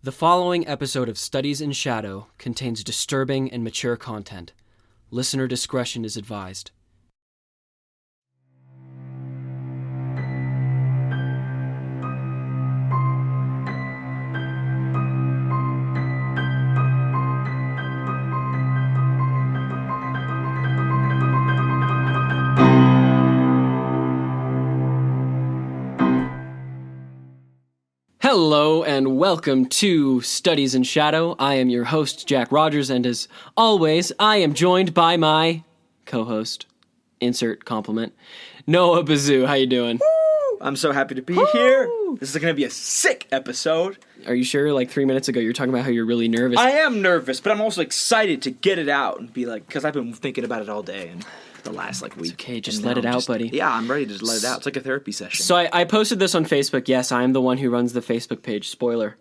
The following episode of Studies in Shadow contains disturbing and mature content. Listener discretion is advised. Hello and welcome to Studies in Shadow. I am your host, Jack Rogers, and as always, I am joined by my co-host, insert compliment, Noah Bazoo. How you doing? Woo! I'm so happy to be here. This is going to be a sick episode. Are you sure? Like 3 minutes ago, you were talking about how you're really nervous. I am nervous, but I'm also excited to get it out and be like, because I've been thinking about it all day and the last week. It's okay, just let it out, buddy. Yeah, I'm ready to just let it out. It's like a therapy session. So I posted this on Facebook. Yes, I am the one who runs the Facebook page. Spoiler.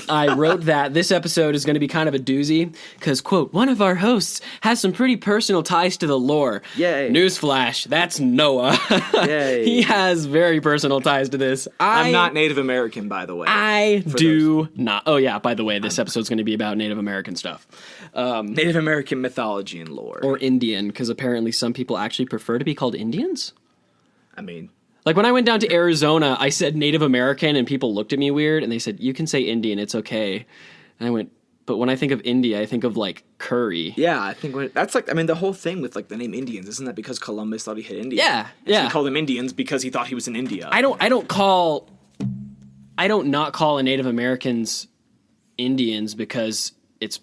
I wrote that this episode is going to be kind of a doozy because, quote, one of our hosts has some pretty personal ties to the lore. Yay. Newsflash, that's Noah. Yay. He has very personal ties to this. I'm not Native American, by the way. I do not. Oh, yeah, by the way, this episode's going to be about Native American stuff. Native American mythology and lore. Or Indian, because apparently some people actually prefer to be called Indians. I mean... Like, when I went down to Arizona, I said Native American, and people looked at me weird, and they said, you can say Indian, it's okay. And I went, but when I think of India, I think of, like, curry. Yeah, I think that's, like, I mean, the whole thing with, like, the name Indians, isn't that because Columbus thought he hit India? Yeah, and yeah. So he called them Indians because he thought he was in India. I don't not call a Native Americans Indians because it's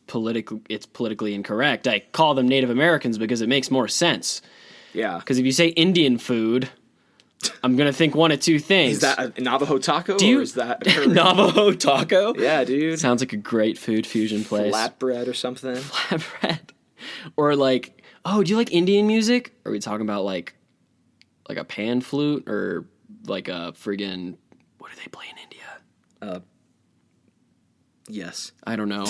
politically incorrect. I call them Native Americans because it makes more sense. Yeah. Because if you say Indian food... I'm going to think one of two things. Is that a Navajo taco or is that a curry? Navajo taco? Yeah, dude. Sounds like a great food fusion place. Flatbread or something. Flatbread. Or like, oh, do you like Indian music? Are we talking about like a pan flute or like a friggin', what do they play in India? Yes. I don't know.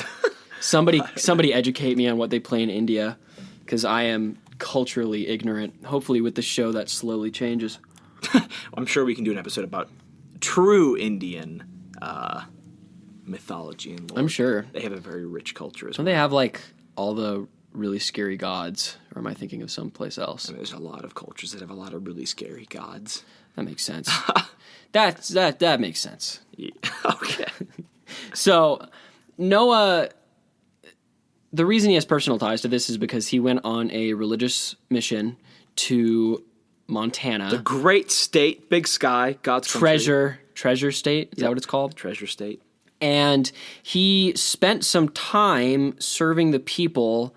Somebody educate me on what they play in India because I am culturally ignorant. Hopefully with the show that slowly changes. I'm sure we can do an episode about true Indian mythology and lore. I'm sure. They have a very rich culture as Don't well. they have, like, all the really scary gods? Or am I thinking of someplace else? I mean, there's a lot of cultures that have a lot of really scary gods. That makes sense. that makes sense. Yeah. Okay. So, Noah... The reason he has personal ties to this is because he went on a religious mission to... Montana. The great state, big sky, God's country. Treasure State, is that what it's called? Treasure State. And he spent some time serving the people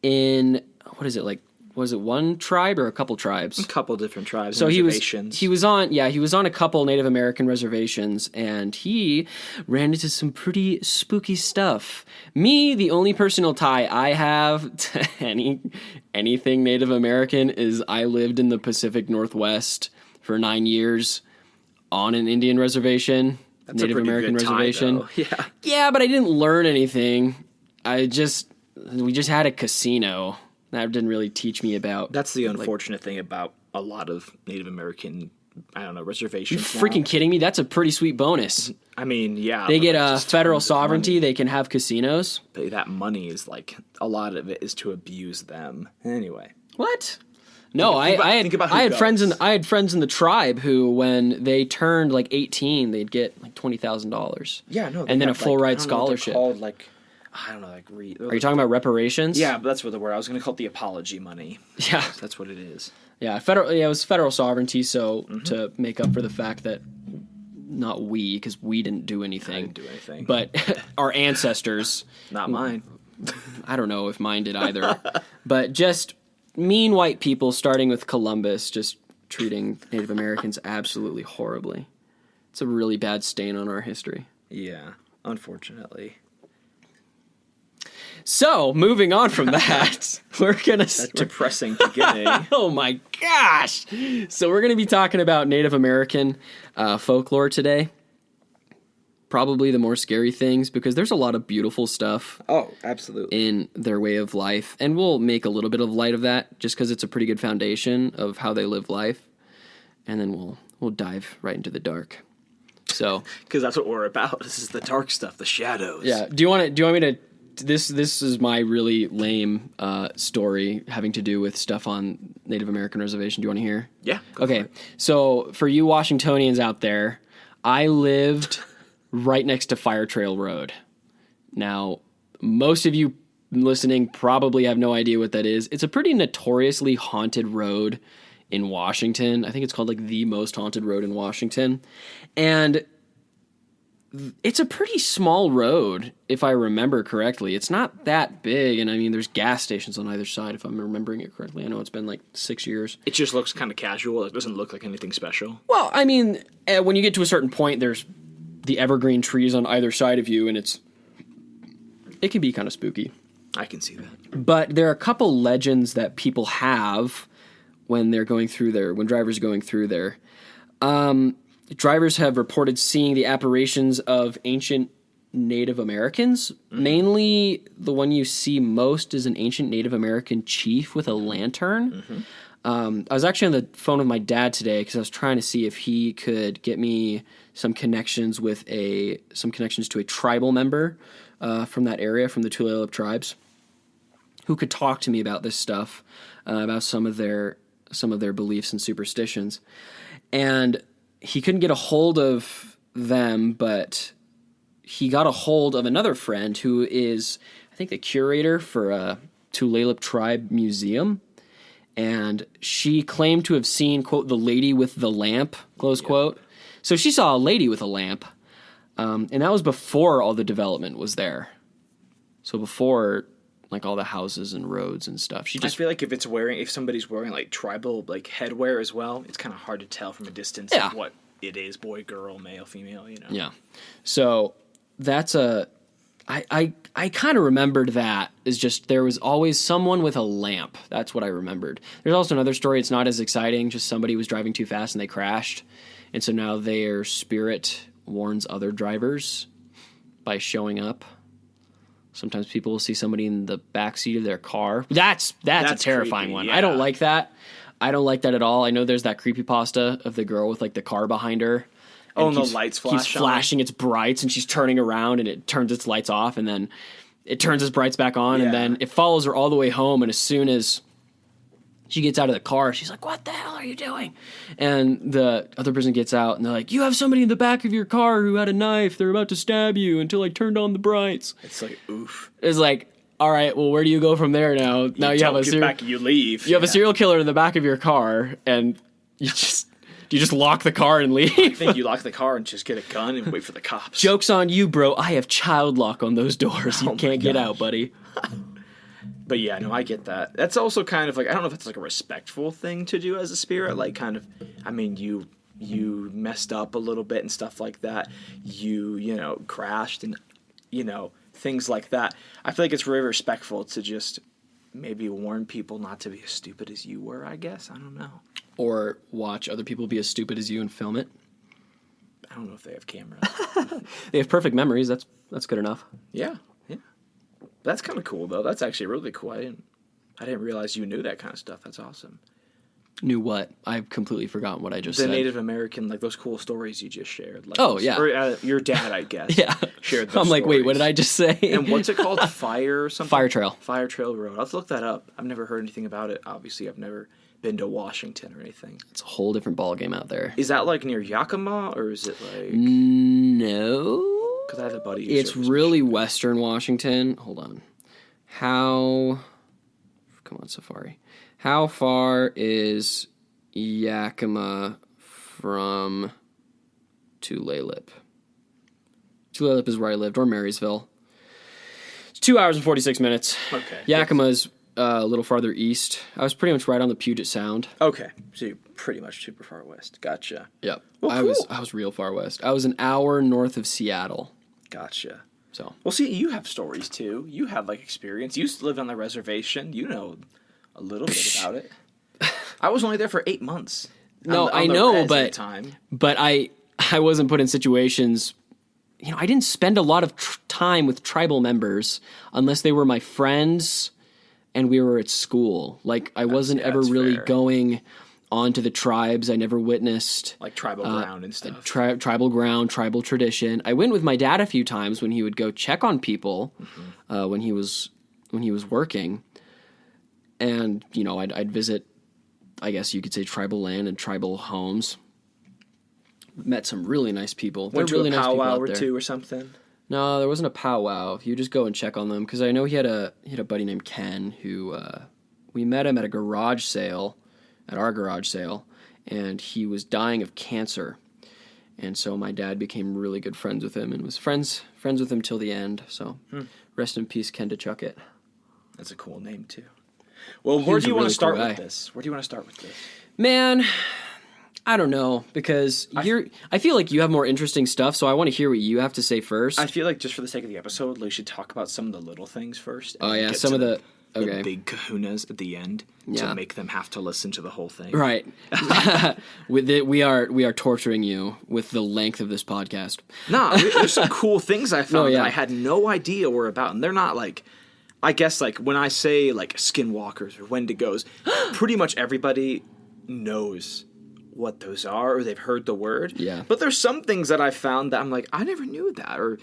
in, was it one tribe or a couple tribes? A couple different tribes so and reservations. he was on a couple Native American reservations, and he ran into some pretty spooky stuff. Me, the only personal tie I have to anything Native American is I lived in the Pacific Northwest for 9 years on an Indian reservation, That's Native a pretty American good reservation. tie, though. Yeah, but I didn't learn anything. We just had a casino. That didn't really teach me about... That's the unfortunate thing about a lot of Native American, reservations. You freaking kidding me? That's a pretty sweet bonus. I mean, yeah. They get federal sovereignty. They can have casinos. But that money is a lot of it is to abuse them. Anyway. What? No, I had friends in the tribe who, when they turned 18, they'd get $20,000. Yeah, no. And then a full ride scholarship. Called, I don't know, Are you talking about reparations? Yeah, but that's what the word. I was going to call it the apology money. Yeah. That's what it is. Yeah, it was federal sovereignty, so to make up for the fact that not we, because we didn't do anything. I didn't do anything. But our ancestors. Not mine. I don't know if mine did either. But just mean white people, starting with Columbus, just treating Native Americans absolutely horribly. It's a really bad stain on our history. Yeah, unfortunately. So, moving on from that, we're going to... That depressing beginning. Oh my gosh! So we're going to be talking about Native American folklore today. Probably the more scary things, because there's a lot of beautiful stuff. Oh, absolutely. In their way of life. And we'll make a little bit of light of that, just because it's a pretty good foundation of how they live life. And then we'll dive right into the dark. So, Because that's what we're about. This is the dark stuff, the shadows. yeah. Do you want me to? This is my really lame story having to do with stuff on Native American reservation. Do you want to hear? Yeah. Okay. So for you Washingtonians out there, I lived right next to Fire Trail Road. Now, most of you listening probably have no idea what that is. It's a pretty notoriously haunted road in Washington. I think it's called like the most haunted road in Washington. And it's a pretty small road, if I remember correctly. It's not that big, and I mean, there's gas stations on either side, if I'm remembering it correctly. I know it's been like 6 years. It just looks kind of casual. It doesn't look like anything special. Well, I mean, when you get to a certain point, there's the evergreen trees on either side of you, and it can be kind of spooky. I can see that. But there are a couple legends that people have when they're going through there, when drivers are going through there. Drivers have reported seeing the apparitions of ancient Native Americans. Mainly, the one you see most is an ancient Native American chief with a lantern. I was actually on the phone with my dad today because I was trying to see if he could get me some connections to a tribal member from that area, from the Tulalip tribes, who could talk to me about this stuff, about some of their beliefs and superstitions. And he couldn't get a hold of them, but he got a hold of another friend who is, I think, the curator for a Tulalip tribe museum. And she claimed to have seen, quote, the lady with the lamp, close quote. So she saw a lady with a lamp. And that was before all the development was there. So before like all the houses and roads and stuff. I feel like if somebody's wearing like tribal like headwear as well, it's kind of hard to tell from a distance what it is, boy, girl, male, female, you know. Yeah. So that's I kind of remembered that as just there was always someone with a lamp. That's what I remembered. There's also another story. It's not as exciting. Just somebody was driving too fast and they crashed. And so now their spirit warns other drivers by showing up. Sometimes people will see somebody in the backseat of their car. That's a terrifying creepy, one. yeah. I don't like that. I don't like that at all. I know there's that creepypasta of the girl with like the car behind her. And the lights flash. Keeps flashing its brights, and she's turning around, and it turns its lights off, and then it turns its brights back on, and then it follows her all the way home. And as soon as she gets out of the car, she's like, "What the hell are you doing?" And the other person gets out, and they're like, "You have somebody in the back of your car who had a knife. They're about to stab you until I turned on the brights." It's like, oof. It's like, all right, well, where do you go from there now? Now you have you leave. You have a serial killer in the back of your car, and you just lock the car and leave. I think you lock the car and just get a gun and wait for the cops. Joke's on you, bro. I have child lock on those doors. You can't get out, buddy. But yeah, no, I get that. That's also kind of like, I don't know if it's like a respectful thing to do as a spirit. Like kind of, I mean, you messed up a little bit and stuff like that. You crashed and, things like that. I feel like it's really respectful to just maybe warn people not to be as stupid as you were, I guess. I don't know. Or watch other people be as stupid as you and film it. I don't know if they have cameras. They have perfect memories. That's good enough. Yeah. That's kind of cool, though. That's actually really cool. I didn't realize you knew that kind of stuff. That's awesome. Knew what? I've completely forgotten what I just said. said. The Native American, like those cool stories you just shared. Like yeah. Or your dad, I guess. Yeah. Shared those I'm like, stories. wait, what did I just say? And what's it called? Fire or something? Fire Trail. Fire Trail Road. I'll have to look that up. I've never heard anything about it. Obviously, I've never been to Washington or anything. It's a whole different ballgame out there. Is that like near Yakima or is it like... No. Because I have a buddy who It's really western Washington. Hold on. Come on, Safari. How far is Yakima from Tulalip? Tulalip is where I lived, or Marysville. It's 2 hours and 46 minutes. Okay. Yakima's a little farther east. I was pretty much right on the Puget Sound. Okay, so you're pretty much super far west. Gotcha. Yep. Well, cool. I was real far west. I was an hour north of Seattle. Gotcha. So. Well, see, you have stories too. You have like experience. You used to live on the reservation. You know a little bit about it. I was only there for 8 months. No, I know, but I wasn't put in situations. I didn't spend a lot of time with tribal members unless they were my friends and we were at school. Like I wasn't ever really going onto the tribes I never witnessed. Like tribal ground and stuff. Tribal ground, tribal tradition. I went with my dad a few times when he would go check on people when he was working, and I'd visit, I guess you could say, tribal land and tribal homes. Met some really nice people. Went to really a nice people powwow out or there. two or something. No, there wasn't a powwow. You just go and check on them, because I know he had a buddy named Ken who we met him at a garage sale, at our garage sale, and he was dying of cancer. And so my dad became really good friends with him and was friends with him till the end. So rest in peace, Ken DeChuckett. That's a cool name too. Well, where do you want to start with this? Where do you want to start with this? Man, I don't know, because I feel like you have more interesting stuff, so I want to hear what you have to say first. I feel like just for the sake of the episode, we should talk about some of the little things first. Oh yeah, some of the big kahunas at the end to make them have to listen to the whole thing. Right. We are torturing you with the length of this podcast. No, there's some cool things I found that I had no idea were about, and they're not like, I guess like when I say like skinwalkers or wendigos, pretty much everybody knows what those are, or they've heard the word. Yeah. But there's some things that I found that I'm like, I never knew that, or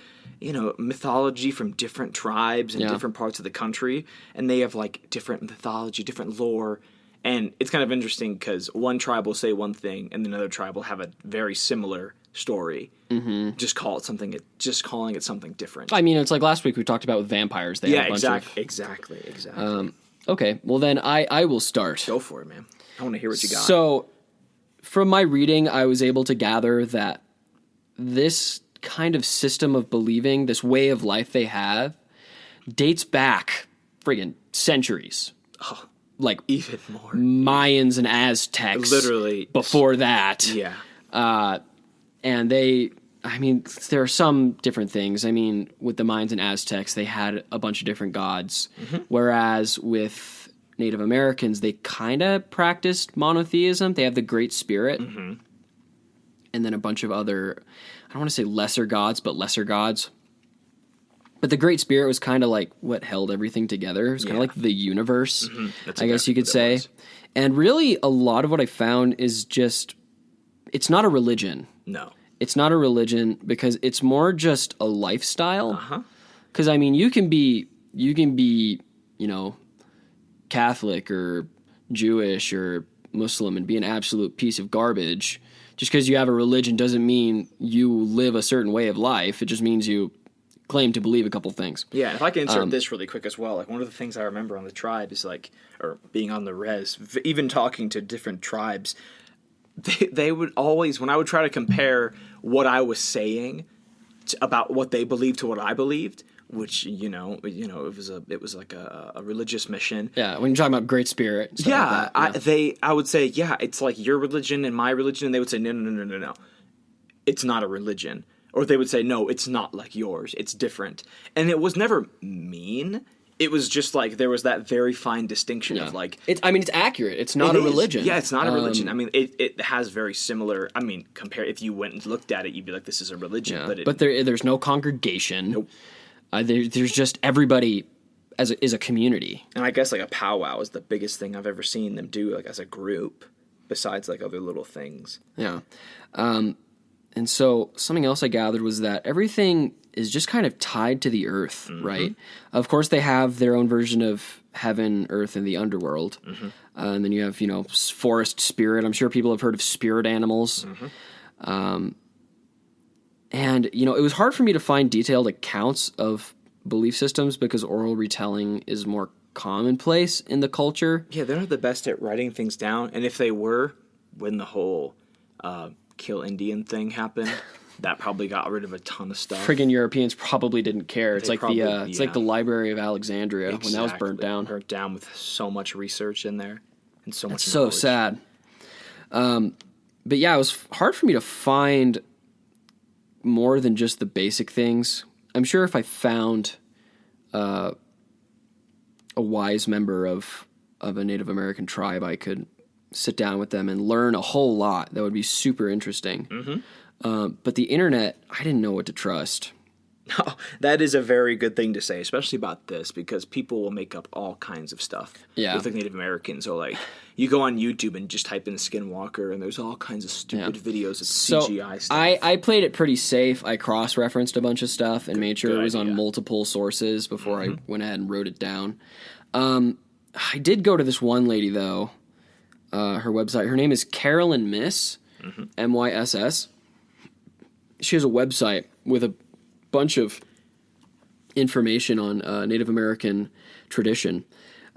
mythology from different tribes in different parts of the country, and they have like different mythology, different lore, and it's kind of interesting because one tribe will say one thing, and another tribe will have a very similar story. Just calling it something different. I mean, it's like last week we talked about with vampires. They had a bunch of... Exactly. Okay, well then I will start. Go for it, man. I want to hear what you got. So, from my reading, I was able to gather that this kind of system of believing, this way of life they have, dates back friggin' centuries. Oh, like even more. Mayans and Aztecs. Literally. Before that. Yeah. And there are some different things. I mean, with the Mayans and Aztecs, they had a bunch of different gods. Whereas with Native Americans, they kind of practiced monotheism. They have the Great Spirit. And then a bunch of other, I don't want to say lesser gods, but lesser gods. But the Great Spirit was kind of like what held everything together. It was kind of like the universe, I guess you could say. And really, a lot of what I found is just, it's not a religion. No. It's not a religion because it's more just a lifestyle. Because, I mean, you can be, Catholic or Jewish or Muslim and be an absolute piece of garbage. Just because you have a religion doesn't mean you live a certain way of life. It just means you claim to believe a couple things. Yeah, if I can insert this really quick as well, like one of the things I remember on the tribe is like, or being on the res, even talking to different tribes, they would always, when I would try to compare what I was saying about what they believed to what I believed, which it was like a religious mission. Yeah, when you're talking about Great Spirit. And stuff like that, I would say, it's like your religion and my religion, and they would say, no, it's not a religion. Or they would say, no, it's not like yours, it's different. And it was never mean. It was just like there was that very fine distinction of like... it's accurate. It's not a religion. Yeah, it's not a religion. I mean, it has very similar... I mean, if you went and looked at it, you'd be like, this is a religion. Yeah. But there's no congregation. Nope. There's just everybody is a community. And I guess like a powwow is the biggest thing I've ever seen them do like as a group, besides like other little things. Yeah. And so something else I gathered was that everything is just kind of tied to the earth, right? Of course, they have their own version of heaven, earth, and the underworld. And then you have, forest spirit. I'm sure people have heard of spirit animals. And, it was hard for me to find detailed accounts of belief systems because oral retelling is more commonplace in the culture. Yeah, they're not the best at writing things down. And if they were, when the whole kill Indian thing happened, that probably got rid of a ton of stuff. Friggin' Europeans probably didn't care. It's like the Library of Alexandria when that was burnt down. Burnt down with so much research in there and so much knowledge. So sad. But yeah, it was hard for me to find more than just the basic things. I'm sure if I found a wise member of a Native American tribe, I could sit down with them and learn a whole lot. That would be super interesting. But the internet, I didn't know what to trust. No, that is a very good thing to say, especially about this, because people will make up all kinds of stuff Yeah. with like Native Americans. Or like, you go on YouTube and just type in Skinwalker, and there's all kinds of stupid videos of CGI stuff. I played it pretty safe. I cross-referenced a bunch of stuff and made sure it was on idea. multiple sources before I went ahead and wrote it down. I did go to this one lady, though, her website. Her name is Carolyn Miss, MYSS. She has a website with a bunch of information on Native American tradition.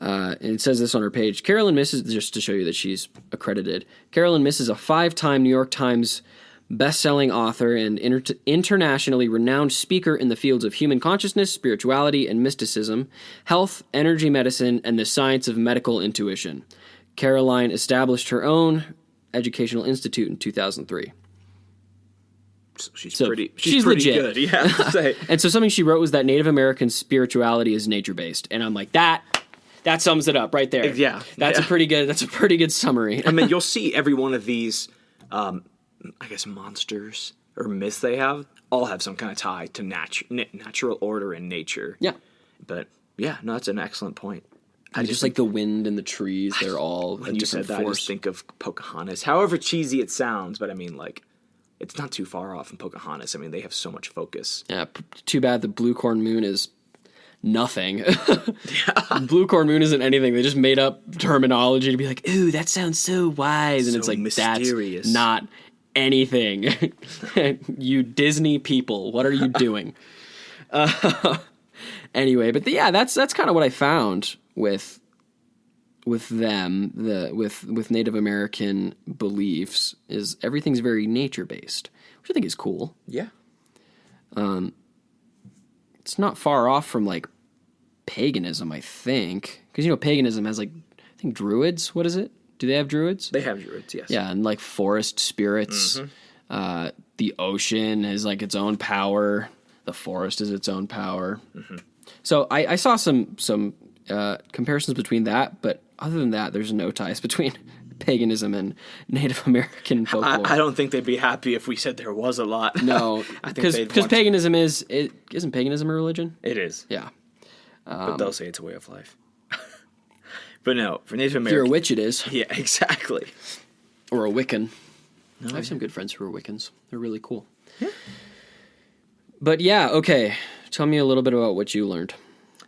And it says this on her page. Carolyn Miss is, just to show you that she's accredited, Carolyn Miss is a 5-time New York Times best-selling author and internationally renowned speaker in the fields of human consciousness, spirituality, and mysticism, health, energy medicine, and the science of medical intuition. Caroline established her own educational institute in 2003. She's So, pretty she's pretty legit. good. Yeah. I'd say. And so something she wrote was that Native American spirituality is nature-based. And I'm like, that sums it up right there. Yeah. That's a pretty good summary. I mean, you'll see every one of these, I guess, monsters or myths they have all have some kind of tie to natural order and nature. Yeah. But yeah, no, that's an excellent point. I Just like the wind and the trees, they're all a when you said different that, I force. just think of Pocahontas. However cheesy it sounds, but I mean, like, it's not too far off from Pocahontas. I mean, they have so much focus. Yeah, too bad the blue corn moon is nothing. Blue corn moon isn't anything. They just made up terminology to be like, ooh, that sounds so wise. And So it's like, mysterious. that's not anything. You Disney people, what are you doing? Anyway, but that's kind of what I found with them, with Native American beliefs, is everything's very nature based, which I think is cool. Yeah. It's not far off from like paganism, I think, because paganism has like, I think, druids. What is it? Do they have druids? They have druids, yes. Yeah, and like forest spirits. The ocean is like its own power. The forest is its own power. So I saw some comparisons between that, but other than that, there's no ties between paganism and Native American folklore. I don't think they'd be happy if we said there was a lot. No, I think they'd because want- paganism isn't paganism a religion? It is. Yeah. But they'll say it's a way of life. But no, for Native If you're a American... witch, it is. Yeah, exactly. Or a Wiccan. I have some good friends who are Wiccans. They're really cool. Yeah. But yeah, okay. Tell me a little bit about what you learned.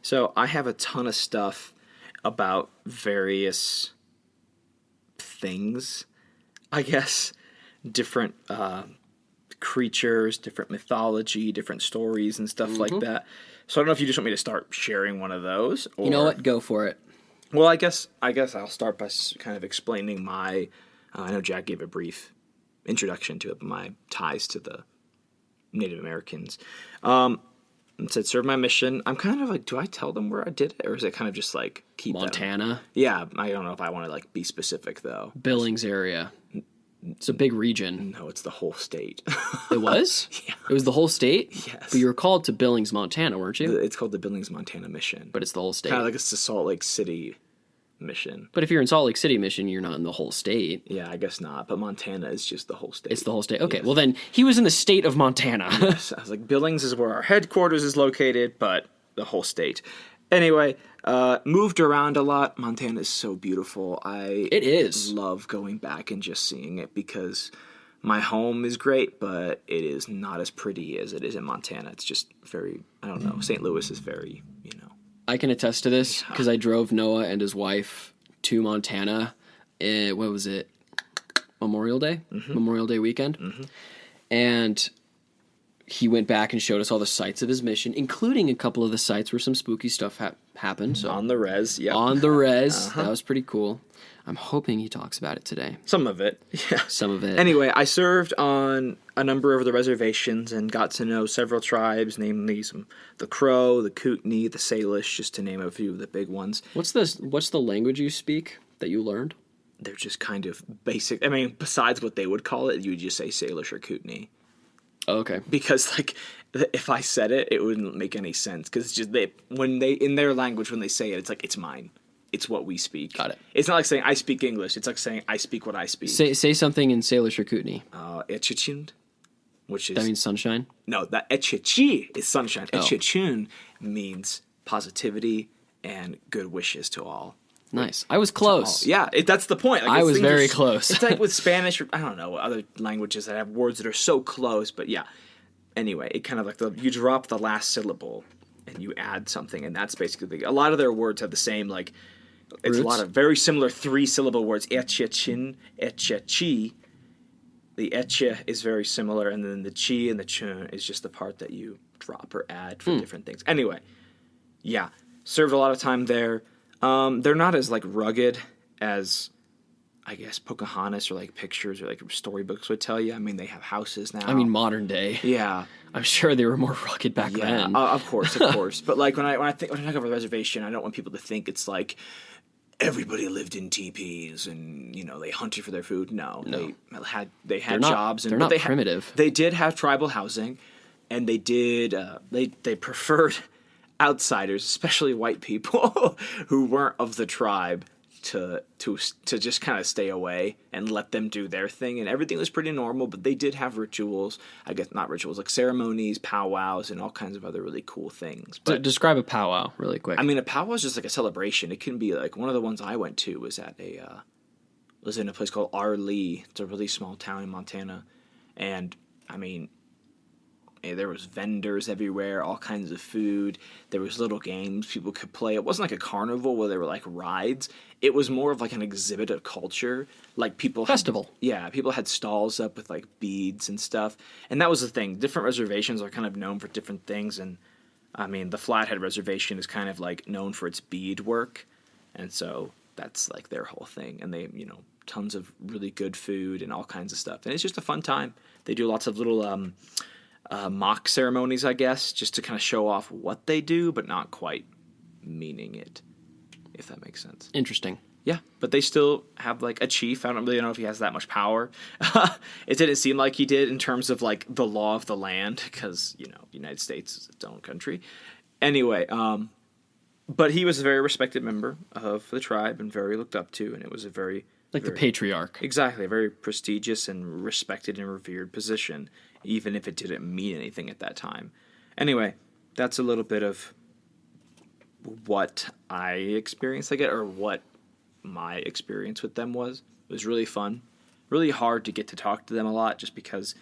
So I have a ton of stuff about various things, I guess. Different creatures, different mythology, different stories and stuff like that. So I don't know if you just want me to start sharing one of those. Or... You know what? Go for it. Well, I guess I'll start by kind of explaining my... I know Jack gave a brief introduction to it, but my ties to the Native Americans. It said, serve my mission. I'm kind of like, do I tell them where I did it? Or is it kind of just like, keep them? Montana. Yeah, I don't know if I want to like be specific though. Billings area. It's a big region. No, it's the whole state. It was? Yeah. It was the whole state? Yes. But you were called to Billings, Montana, weren't you? It's called the Billings, Montana mission. But it's the whole state. Kind of like it's the Salt Lake City mission. But if you're in Salt Lake City mission, you're not in the whole state. Yeah, I guess not. But Montana is just the whole state. It's the whole state. Okay, Yes. well then, he was in the state of Montana. So I was like, Billings is where our headquarters is located, but the whole state. Anyway, moved around a lot. Montana is so beautiful. It is. Love going back and just seeing it because my home is great, but it is not as pretty as it is in Montana. It's just very, I don't know. St. Louis is very, I can attest to this because I drove Noah and his wife to Montana. What was it? Memorial Day? Memorial Day weekend. And he went back and showed us all the sites of his mission, including a couple of the sites where some spooky stuff happened. So on the res, yeah. on the res. That was pretty cool. I'm hoping he talks about it today. Some of it, yeah. Some of it. Anyway, I served on a number of the reservations and got to know several tribes, namely the Crow, the Kootenai, the Salish, just to name a few of the big ones. What's the language you speak that you learned? They're just kind of basic. I mean, besides what they would call it, you would just say Salish or Kootenai. Oh, okay. Because, like, if I said it, it wouldn't make any sense. Because it's just, in their language, when they say it, it's like, it's mine. It's what we speak. Got it. It's not like saying, I speak English. It's like saying, I speak what I speak. Say something in Salish or Kootenai. Etchichind? which is... That means sunshine? No, that Echichi is sunshine. Oh. Echichun means positivity and good wishes to all. Nice. I was close. Yeah, that's the point. Like, I was things very close. It's like with Spanish, or I don't know, other languages that have words that are so close, but yeah. Anyway, it kind of like you drop the last syllable and you add something, and that's basically a lot of their words have the same, like, it's Roots? a lot of very similar 3-syllable words. Echechin, echechi. The etche is very similar, and then the chi and the chun is just the part that you drop or add for different things. Anyway, yeah, served a lot of time there. They're not as, like, rugged as, I guess, Pocahontas or, like, pictures or, like, storybooks would tell you. I mean, they have houses now. I mean, modern day. Yeah. I'm sure they were more rugged back then. Of course. But, like, when I talk about a reservation, I don't want people to think it's like everybody lived in teepees and, you know, they hunted for their food. No. They had jobs. They're not primitive. They did have tribal housing, and they did, they preferred outsiders, especially white people who weren't of the tribe, to just kind of stay away and let them do their thing. And everything was pretty normal, but they did have rituals. I guess not rituals, like ceremonies, powwows, and all kinds of other really cool things. But Describe a powwow really quick. I mean, a powwow is just like a celebration. It can be like one of the ones I went to was in a place called Lee. It's a really small town in Montana, and I mean, there was vendors everywhere, all kinds of food. There was little games people could play. It wasn't like a carnival where there were like rides. It was more of like an exhibit of culture. Like Festival. People had stalls up with like beads and stuff. And that was the thing. Different reservations are kind of known for different things. And I mean, the Flathead Reservation is kind of like known for its bead work. And so that's like their whole thing. And they, you know, tons of really good food and all kinds of stuff. And it's just a fun time. They do lots of little mock ceremonies, I guess, just to kind of show off what they do, but not quite meaning it, if that makes sense. Interesting. Yeah, but they still have, like, a chief. I don't really know if he has that much power. It didn't seem like he did in terms of, like, the law of the land, because, you know, the United States is its own country. Anyway, but he was a very respected member of the tribe and very looked up to, and it was a very... Like the patriarch. Exactly, a very prestigious and respected and revered position, even if it didn't mean anything at that time. Anyway, that's a little bit of what I experienced, I guess, or what my experience with them was. It was really fun. Really hard to get to talk to them a lot, just because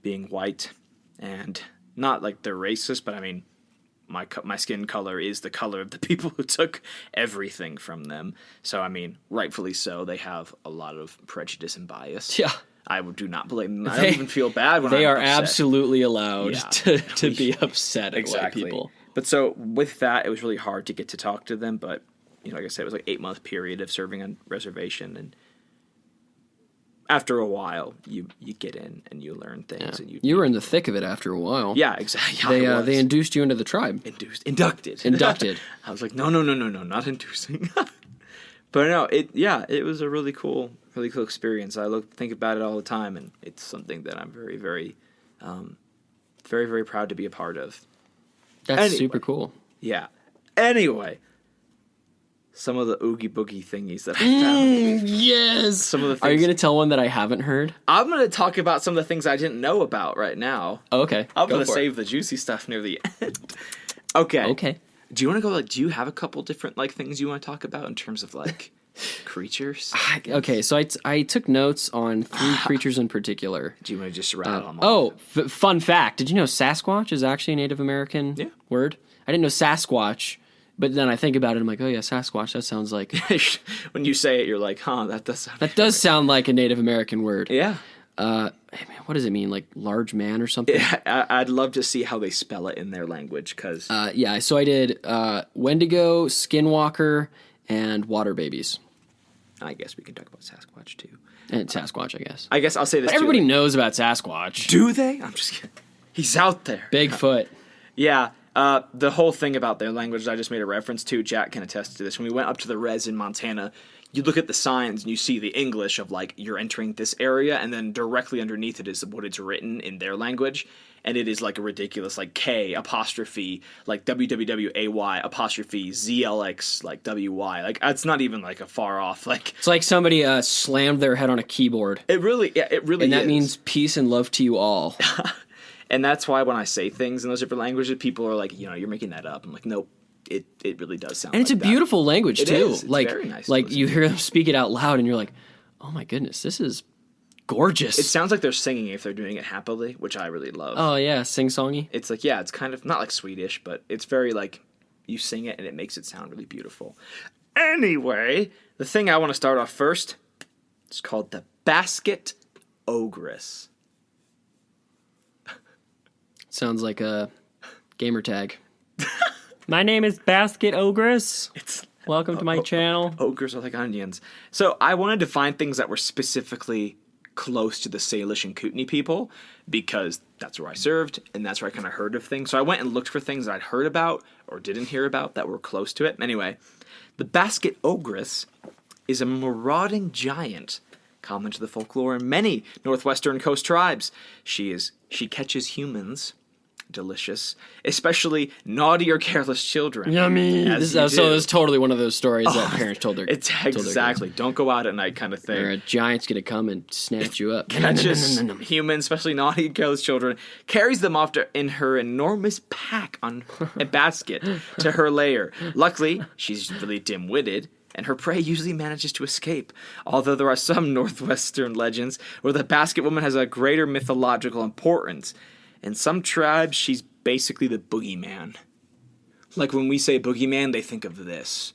being white and not like they're racist, but I mean, my skin color is the color of the people who took everything from them. So, I mean, rightfully so, they have a lot of prejudice and bias. Yeah. I do not blame them. I don't even feel bad when I'm upset. They are absolutely allowed Yeah. to be upset at white people. But so, with that, it was really hard to get to talk to them. But, you know, like I said, it was like 8-month period of serving on reservation. And after a while, you get in and you learn things. Yeah. And you were in the thick of it after a while. Yeah, exactly. They induced you into the tribe. Inducted. I was like, no, not inducing. But no, it was a really cool experience. I think about it all the time, and it's something that I'm very, very, very, very proud to be a part of. That's super cool. Yeah. Anyway, some of the oogie boogie thingies that I found. Yes. Some of the things. Are you going to tell one that I haven't heard? I'm going to talk about some of the things I didn't know about right now. Oh, okay. I'm going to save the juicy stuff near the end. Okay. Okay. Do you want to go, like, do you have a couple different, like, things you want to talk about in terms of, like, creatures? Okay, so I took notes on 3 creatures in particular. Do you want to just rattle them off? Fun fact. Did you know Sasquatch is actually a Native American word? I didn't know Sasquatch, but then I think about it, I'm like, oh yeah, Sasquatch, that sounds like... When you say it, you're like, huh, that does sound like a Native American word. Yeah. What does it mean? Like large man or something? Yeah, I'd love to see how they spell it in their language, because... so I did Wendigo, Skinwalker, and Water Babies. I guess we can talk about Sasquatch, too. And Sasquatch, I guess. I guess I'll say this, but everybody knows about Sasquatch. Do they? I'm just kidding. He's out there. Bigfoot. Yeah. The whole thing about their language I just made a reference to, Jack can attest to this. When we went up to the res in Montana, you look at the signs and you see the English of, like, you're entering this area, and then directly underneath it is what it's written in their language, and it is, like, a ridiculous, like, K apostrophe, like, WWWAY apostrophe ZLX, like, WY. Like, it's not even, like, a far off, like... It's like somebody slammed their head on a keyboard. It really And that is. means peace and love to you all. And that's why when I say things in those different languages, people are like, you're making that up. I'm like, nope, it really does sound And it's a beautiful language, too. It is. It's very nice to Like listen you to. hear them speak it out loud and you're like, oh my goodness, this is gorgeous. It sounds like they're singing if they're doing it happily, which I really love. Oh, yeah, sing-songy. It's like, yeah, it's kind of not like Swedish, but it's very like you sing it and it makes it sound really beautiful. Anyway, the thing I want to start off first is called the Basket Ogress. Sounds like a gamer tag. My name is Basket Ogress. Welcome to my channel. Ogres are like onions. So I wanted to find things that were specifically close to the Salish and Kootenai people because that's where I served and that's where I kind of heard of things. So I went and looked for things that I'd heard about or didn't hear about that were close to it. Anyway, the Basket Ogress is a marauding giant common to the folklore in many northwestern coast tribes. She catches humans. Delicious, especially naughty or careless children. Yummy. So it's totally one of those stories that parents told their It's exactly. Don't go out at night kind of thing. Or a giant's going to come and snatch you up. Catches humans, especially naughty and careless children, carries them off in her enormous pack on a basket to her lair. Luckily, she's really dim-witted, and her prey usually manages to escape. Although there are some northwestern legends where the basket woman has a greater mythological importance. In some tribes, she's basically the boogeyman. Like, when we say boogeyman, they think of this.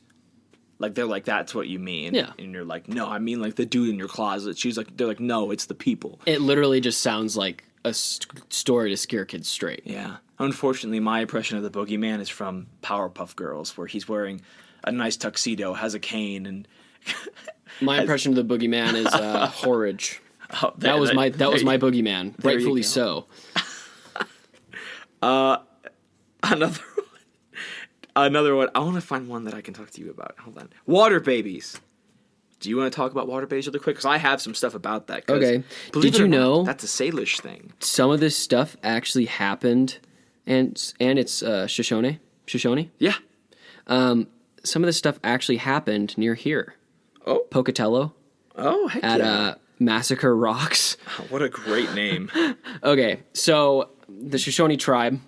Like, they're like, that's what you mean. Yeah. And you're like, no, I mean, like, the dude in your closet. They're like, no, it's the people. It literally just sounds like a story to scare kids straight. Yeah. Unfortunately, my impression of the boogeyman is from Powerpuff Girls, where he's wearing a nice tuxedo, has a cane, and... My impression of the boogeyman is Horridge. Oh, that was my boogeyman. Rightfully so. Another one. I want to find one that I can talk to you about. Hold on. Water babies. Do you want to talk about water babies really quick? Because I have some stuff about that. Okay. Did you know that's a Salish thing? Some of this stuff actually happened, and it's Shoshone. Shoshone. Yeah. Some of this stuff actually happened near here. Oh. Pocatello. Oh, heck yeah. At Massacre Rocks. What a great name. Okay, so the Shoshone tribe,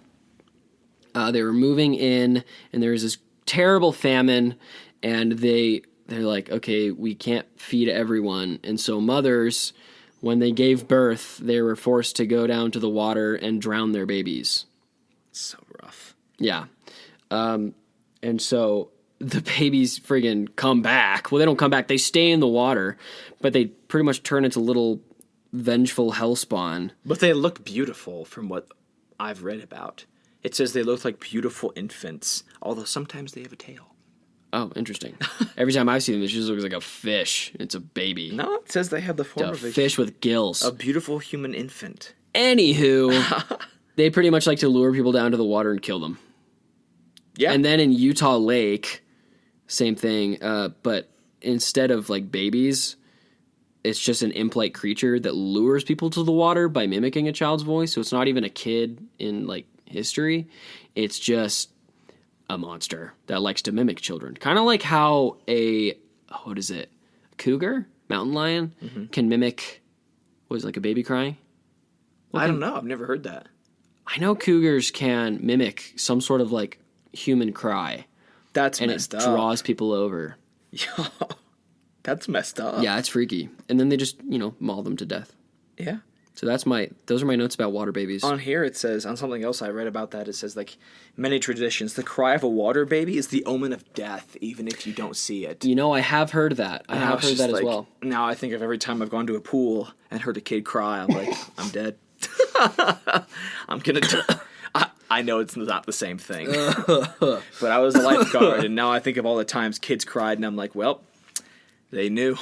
they were moving in, and there was this terrible famine, and they're like, okay, we can't feed everyone. And so mothers, when they gave birth, they were forced to go down to the water and drown their babies. So rough. Yeah. And so the babies friggin' come back. Well, they don't come back. They stay in the water, but they pretty much turn into little vengeful hellspawn. But they look beautiful from what I've read about. It says they look like beautiful infants, although sometimes they have a tail. Oh, interesting. Every time I see them, it just looks like a fish. It's a baby. No, it says they have the form of a fish with gills. A beautiful human infant. Anywho, they pretty much like to lure people down to the water and kill them. Yeah. And then in Utah Lake, same thing, but instead of like babies, it's just an imp-like creature that lures people to the water by mimicking a child's voice. So it's not even a kid in like history. It's just a monster that likes to mimic children. Kind of like how a cougar, mountain lion, can mimic, like a baby crying? I don't know. I've never heard that. I know cougars can mimic some sort of like human cry. That's and messed up. And it draws people over. Yo, that's messed up. Yeah, it's freaky. And then they just, maul them to death. Yeah. So those are my notes about water babies. On here it says, on something else I read about that, it says, like, many traditions, the cry of a water baby is the omen of death, even if you don't see it. I have heard that. I have heard that as well. Now I think of every time I've gone to a pool and heard a kid cry, I'm like, I'm dead. I'm gonna I know it's not the same thing. But I was a lifeguard, and now I think of all the times kids cried, and I'm like, well, they knew.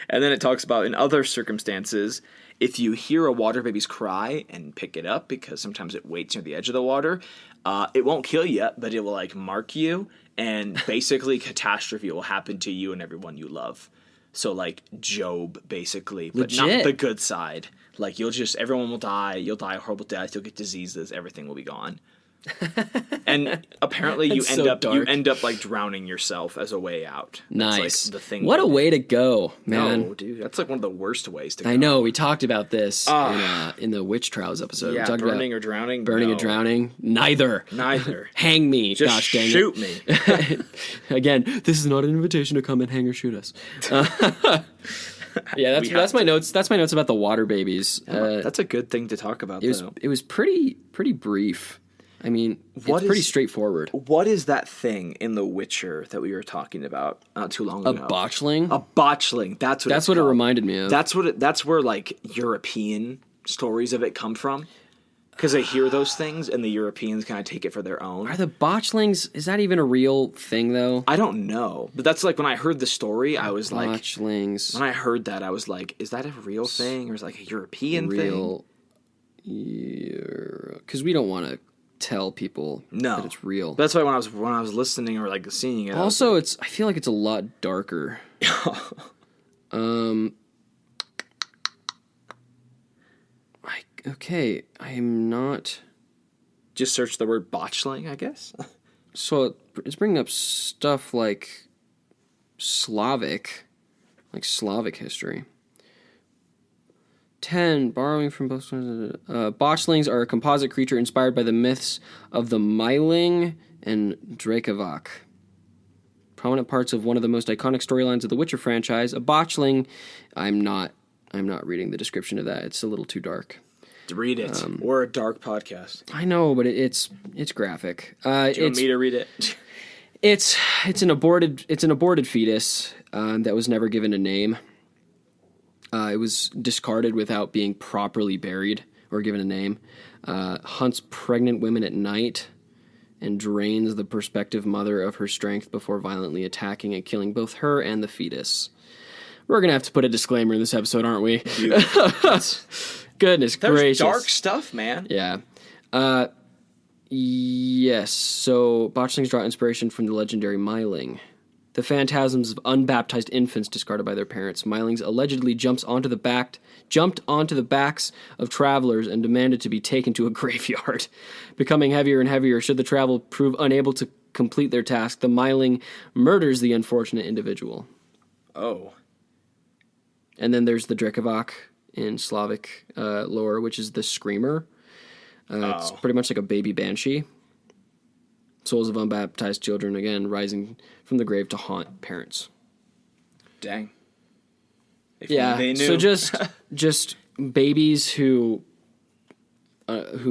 And then it talks about in other circumstances, if you hear a water baby's cry and pick it up, because sometimes it waits near the edge of the water, it won't kill you, but it will like mark you, and basically catastrophe will happen to you and everyone you love. So like Job, basically, but Legit. not the good side. Like everyone will die. You'll die a horrible death. You'll get diseases. Everything will be gone. And apparently you That's so dark. end up like drowning yourself as a way out. Nice. That's like the thing. What a way to go, man. No, dude, that's like one of the worst ways to go. I know. We talked about this in the witch trials episode. Yeah, we talked burning about or drowning. burning No. and drowning. Neither. Hang me. Just Gosh dang shoot it. me. Again, this is not an invitation to come and hang or shoot us. Yeah, that's my notes. That's my notes about the water babies. That's a good thing to talk about. It was pretty brief. I mean, it's pretty straightforward. What is that thing in The Witcher that we were talking about not too long ago? A botchling? A botchling. That's what it reminded me of. That's where like European stories of it come from. Because they hear those things and the Europeans kind of take it for their own. Are the botchlings, is that even a real thing though? I don't know. But that's like when I heard the story, I was like... Botchlings. When I heard that, I was like, is that a real thing? Or is it like a European thing? Because we don't want to tell people that it's real. That's why when I was listening or like seeing it... Also, I feel like it's a lot darker. Okay, I'm not... Just search the word botchling, I guess. So it's bringing up stuff like Slavic history. 10, borrowing from both sides. Botchlings are a composite creature inspired by the myths of the Myling and Drakevac. Prominent parts of one of the most iconic storylines of the Witcher franchise. A botchling, I'm not reading the description of that. It's a little too dark. Read it. We're a dark podcast. I know, but it's graphic. Do you want me to read it? It's an aborted fetus that was never given a name. It was discarded without being properly buried or given a name. Hunts pregnant women at night and drains the prospective mother of her strength before violently attacking and killing both her and the fetus. We're gonna have to put a disclaimer in this episode, aren't we? Goodness gracious. There's dark stuff, man. Yeah. Yes. So, botchlings draw inspiration from the legendary Myling. The phantasms of unbaptized infants discarded by their parents. Mylings allegedly jumped onto the backs of travelers and demanded to be taken to a graveyard. Becoming heavier and heavier, should the traveler prove unable to complete their task, the Myling murders the unfortunate individual. Oh. And then there's the Drakevac in Slavic lore, which is the Screamer. It's pretty much like a baby banshee. Souls of unbaptized children, again, rising from the grave to haunt parents. Dang. If Yeah, they knew. so just babies who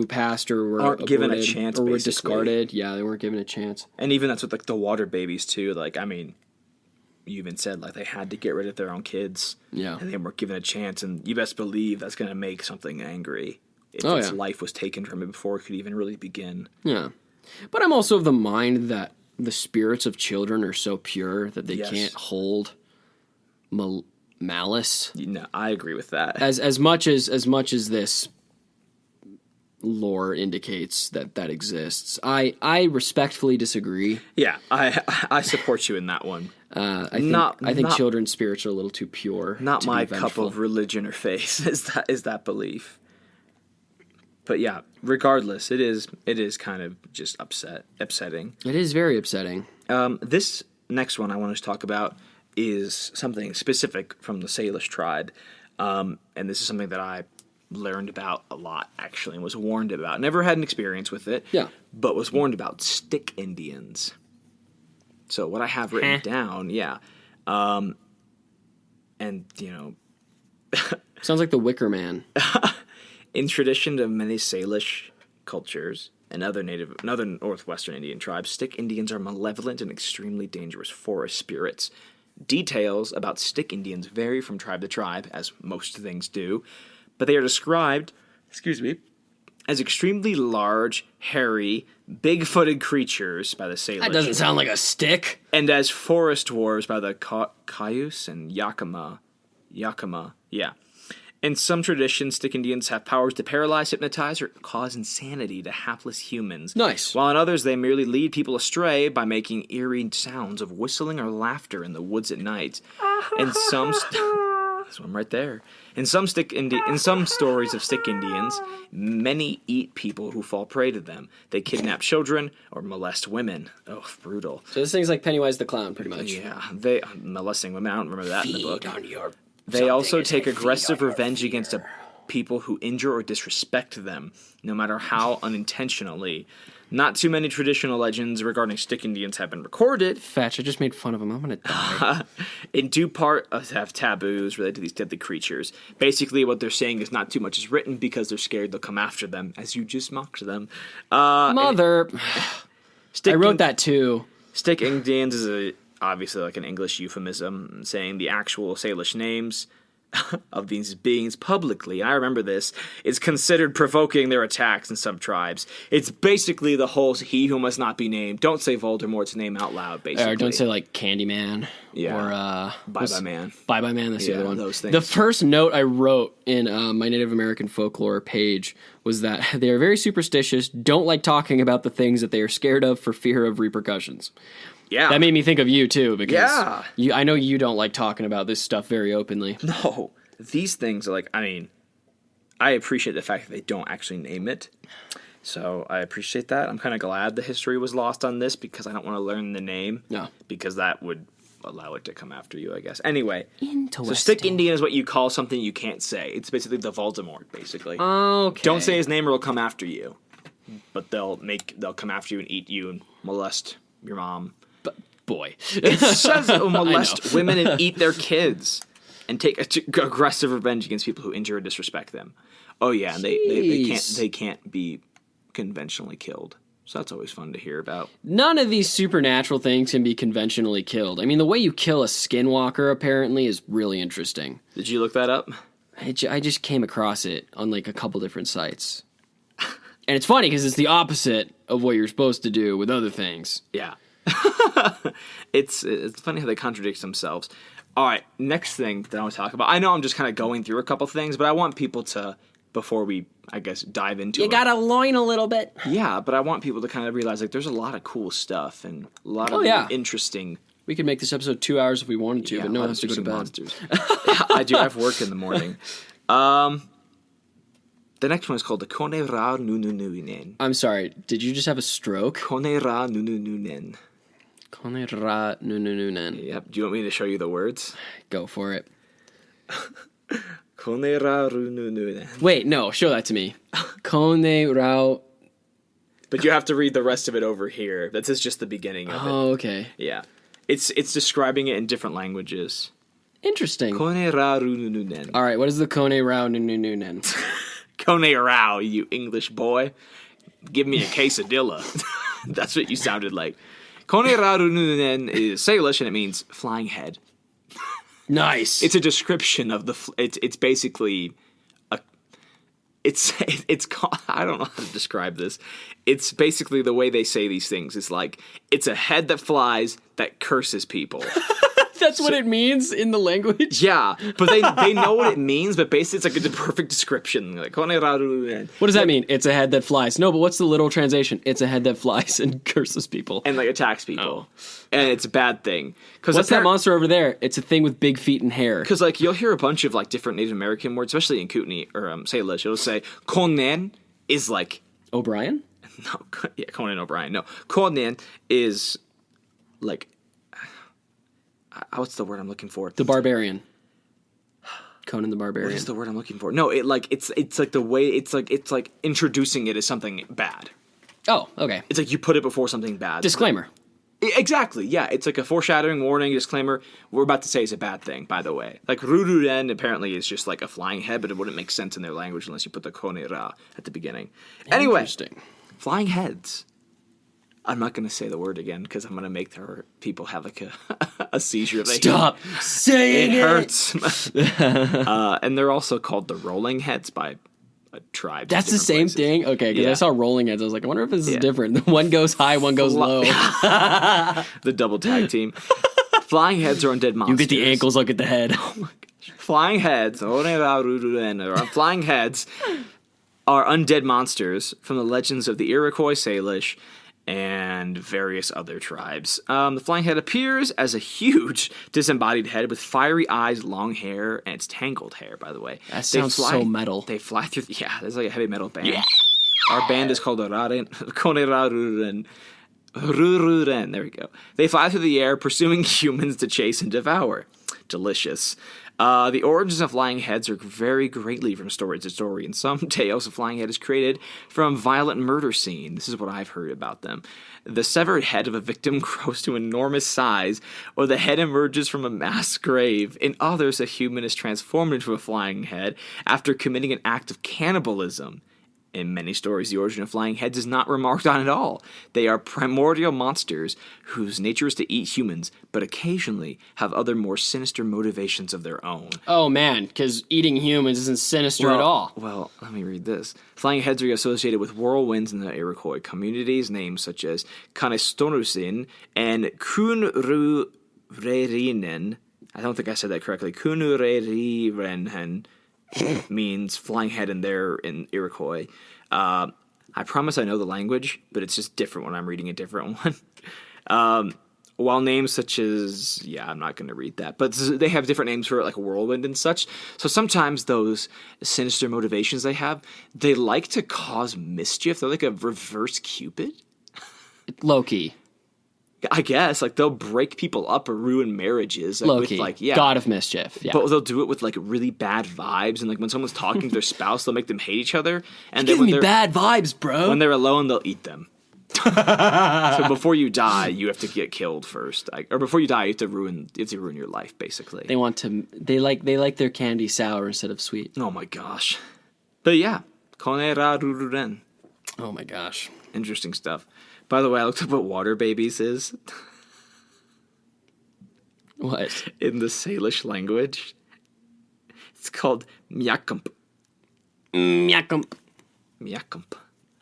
passed or were Aren't given a aborted chance, or were basically. discarded. Yeah, they weren't given a chance. And even that's with like the water babies too. Like, I mean, you even said like they had to get rid of their own kids. Yeah. And they weren't given a chance. And you best believe that's going to make something angry if Oh, its yeah. life was taken from it before it could even really begin. Yeah. But I'm also of the mind that the spirits of children are so pure that they Yes. can't hold malice. You know, I agree with that. As much as this lore indicates that exists, I respectfully disagree. Yeah, I support you in that one. I think children's spirits are a little too pure. Not to my be cup vengeful. of religion or faith is that belief. But yeah, regardless, it is kind of just upsetting. It is very upsetting. This next one I want to talk about is something specific from the Salish tribe, and this is something that I learned about a lot, actually, and was warned about. Never had an experience with it, Yeah. but was warned about stick Indians. So what I have written down, and you know, Sounds like the Wicker Man. in tradition of many Salish cultures and other northwestern Indian tribes, stick Indians are malevolent and extremely dangerous forest spirits. Details about stick Indians vary from tribe to tribe, as most things do, but they are described, as extremely large, hairy, big-footed creatures by the Salish. That doesn't sound like a stick. And as forest dwarves by the Cayuse and Yakima, yeah. In some traditions, stick Indians have powers to paralyze, hypnotize, or cause insanity to hapless humans. Nice. While in others, they merely lead people astray by making eerie sounds of whistling or laughter in the woods at night. And There's one right there. In some stories of stick Indians, many eat people who fall prey to them. They kidnap children or molest women. Oh, brutal. So this thing's like Pennywise the Clown, pretty much. Yeah, they molesting women. I don't remember that in the book. On your They also take aggressive revenge against people who injure or disrespect them, no matter how unintentionally. Not too many traditional legends regarding stick Indians have been recorded. Fetch, I just made fun of him. I'm gonna die. In due part, have taboos related to these deadly creatures. Basically, what they're saying is not too much is written because they're scared they'll come after them, as you just mocked them. Mother. I wrote that too. Stick Indians is obviously like an English euphemism, saying the actual Salish names of these beings publicly, and I remember this, is considered provoking their attacks in some tribes. It's basically the whole he who must not be named. Don't say Voldemort's name out loud, basically. Or don't say like Candyman. Yeah. Or Bye-Bye Man. Bye-Bye Man, that's the other one. Those things. The first note I wrote in my Native American folklore page was that they are very superstitious, don't like talking about the things that they are scared of for fear of repercussions. Yeah. That made me think of you, too, because Yeah. I know you don't like talking about this stuff very openly. No. These things are like, I mean, I appreciate the fact that they don't actually name it. So I appreciate that. I'm kind of glad the history was lost on this because I don't want to learn the name. No. Because that would allow it to come after you, I guess. Anyway. Interesting. So stick Indian is what you call something you can't say. It's basically the Voldemort, basically. Okay. Don't say his name or it'll come after you. But they'll come after you and eat you and molest your mom. Boy. It says it'll molest women and eat their kids and take aggressive revenge against people who injure or disrespect them. Oh yeah, and they can't be conventionally killed. So that's always fun to hear about. None of these supernatural things can be conventionally killed. I mean, the way you kill a skinwalker apparently is really interesting. Did you look that up? I just came across it on like a couple different sites. And it's funny because it's the opposite of what you're supposed to do with other things. Yeah. It's funny how they contradict themselves. All right, next thing that I want to talk about. I know I'm just kind of going through a couple things, but I want people to, before we, I guess, dive into it. You gotta loin a little bit. Yeah, but I want people to kind of realize, like, there's a lot of cool stuff and a lot of interesting... We could make this episode 2 hours if we wanted to, but no one has to go to bed. Monsters. I do. I have work in the morning. The next one is called the Kone Ra Nununuinen. I'm sorry, did you just have a stroke? Kone Ra Nununuinen. Kone Ra Nununuinen. Yep. Do you want me to show you the words? Go for it. Kone Ra Nununuinen. Wait, no, show that to me. Kone Ra... But you have to read the rest of it over here. This is just the beginning of it. Oh, okay. Yeah. It's describing it in different languages. Interesting. Kone Ra Nununuinen. All right, what is the Kone Ra Nununuinen? Kone Rao, you English boy. Give me a quesadilla. That's what you sounded like. Kone Ra Nununuinen is Salish and it means flying head. Nice. It's a description of it's basically it's called, I don't know how to describe this. It's basically the way they say these things. It's like it's a head that flies that curses people. That's what it means in the language? Yeah, but they know what it means, but basically it's like a perfect description. Like, what does that mean? It's a head that flies. No, but what's the literal translation? It's a head that flies and curses people. And like attacks people. And it's a bad thing. What's that monster over there? It's a thing with big feet and hair. Because like you'll hear a bunch of like different Native American words, especially in Kootenai or Salish. It'll say Konen is like O'Brien? No, yeah, Conan O'Brien. No, Conan is like what's the word I'm looking for? The Barbarian. Conan the Barbarian. What is the word I'm looking for? No, it's like the way it's like introducing it as something bad. Oh, okay. It's like you put it before something bad. Disclaimer. Exactly, yeah. It's like a foreshadowing, warning, disclaimer. What we're about to say is a bad thing, by the way. Like, Rururen apparently is just like a flying head, but it wouldn't make sense in their language unless you put the Kone Ra at the beginning. Anyway, interesting. Flying heads. I'm not going to say the word again because I'm going to make people have like a seizure. Stop saying it! It hurts. And they're also called the rolling heads by a tribe. That's the same thing? Okay, because I saw rolling heads. I was like, I wonder if this is different. One goes high, one goes low. The double tag team. Flying heads are undead monsters. You get the ankles, I'll get the head. Oh my gosh. Flying heads. Flying heads are undead monsters from the legends of the Iroquois Salish and various other tribes. The flying head appears as a huge disembodied head with fiery eyes, long hair, and it's tangled hair, by the way. That sounds so metal. They fly through... Yeah, there's like a heavy metal band. Yeah. Our band is called Koneraruren. Rururen. There we go. They fly through the air, pursuing humans to chase and devour. Delicious. The origins of flying heads are vary greatly from story to story. In some tales, a flying head is created from violent murder scene. This is what I've heard about them. The severed head of a victim grows to enormous size, or the head emerges from a mass grave. In others, a human is transformed into a flying head after committing an act of cannibalism. In many stories, the origin of flying heads is not remarked on at all. They are primordial monsters whose nature is to eat humans, but occasionally have other more sinister motivations of their own. Oh, man, because eating humans isn't sinister at all. Well, let me read this. Flying heads are associated with whirlwinds in the Iroquois communities. Names such as Kanestonusin and Kunurerinen. I don't think I said that correctly. Kunurerinen. means flying head in Iroquois. I promise I know the language, but it's just different when I'm reading a different one. While names such as, I'm not going to read that, but they have different names for it, like whirlwind and such. So sometimes those sinister motivations they like to cause mischief. They're like a reverse Cupid. Loki. I guess, like, they'll break people up or ruin marriages. Like, Loki, with, god of mischief. Yeah. But they'll do it with, like, really bad vibes. And, like, when someone's talking to their spouse, they'll make them hate each other. And then when bad vibes, bro. When they're alone, they'll eat them. So before you die, you have to get killed first. Or before you die, you have to ruin your life, basically. They like their candy sour instead of sweet. Oh, my gosh. But, yeah. Koneraruren. Oh, my gosh. Interesting stuff. By the way, I looked up what water babies is. What? In the Salish language. It's called Myakump. Myakump. Myakump.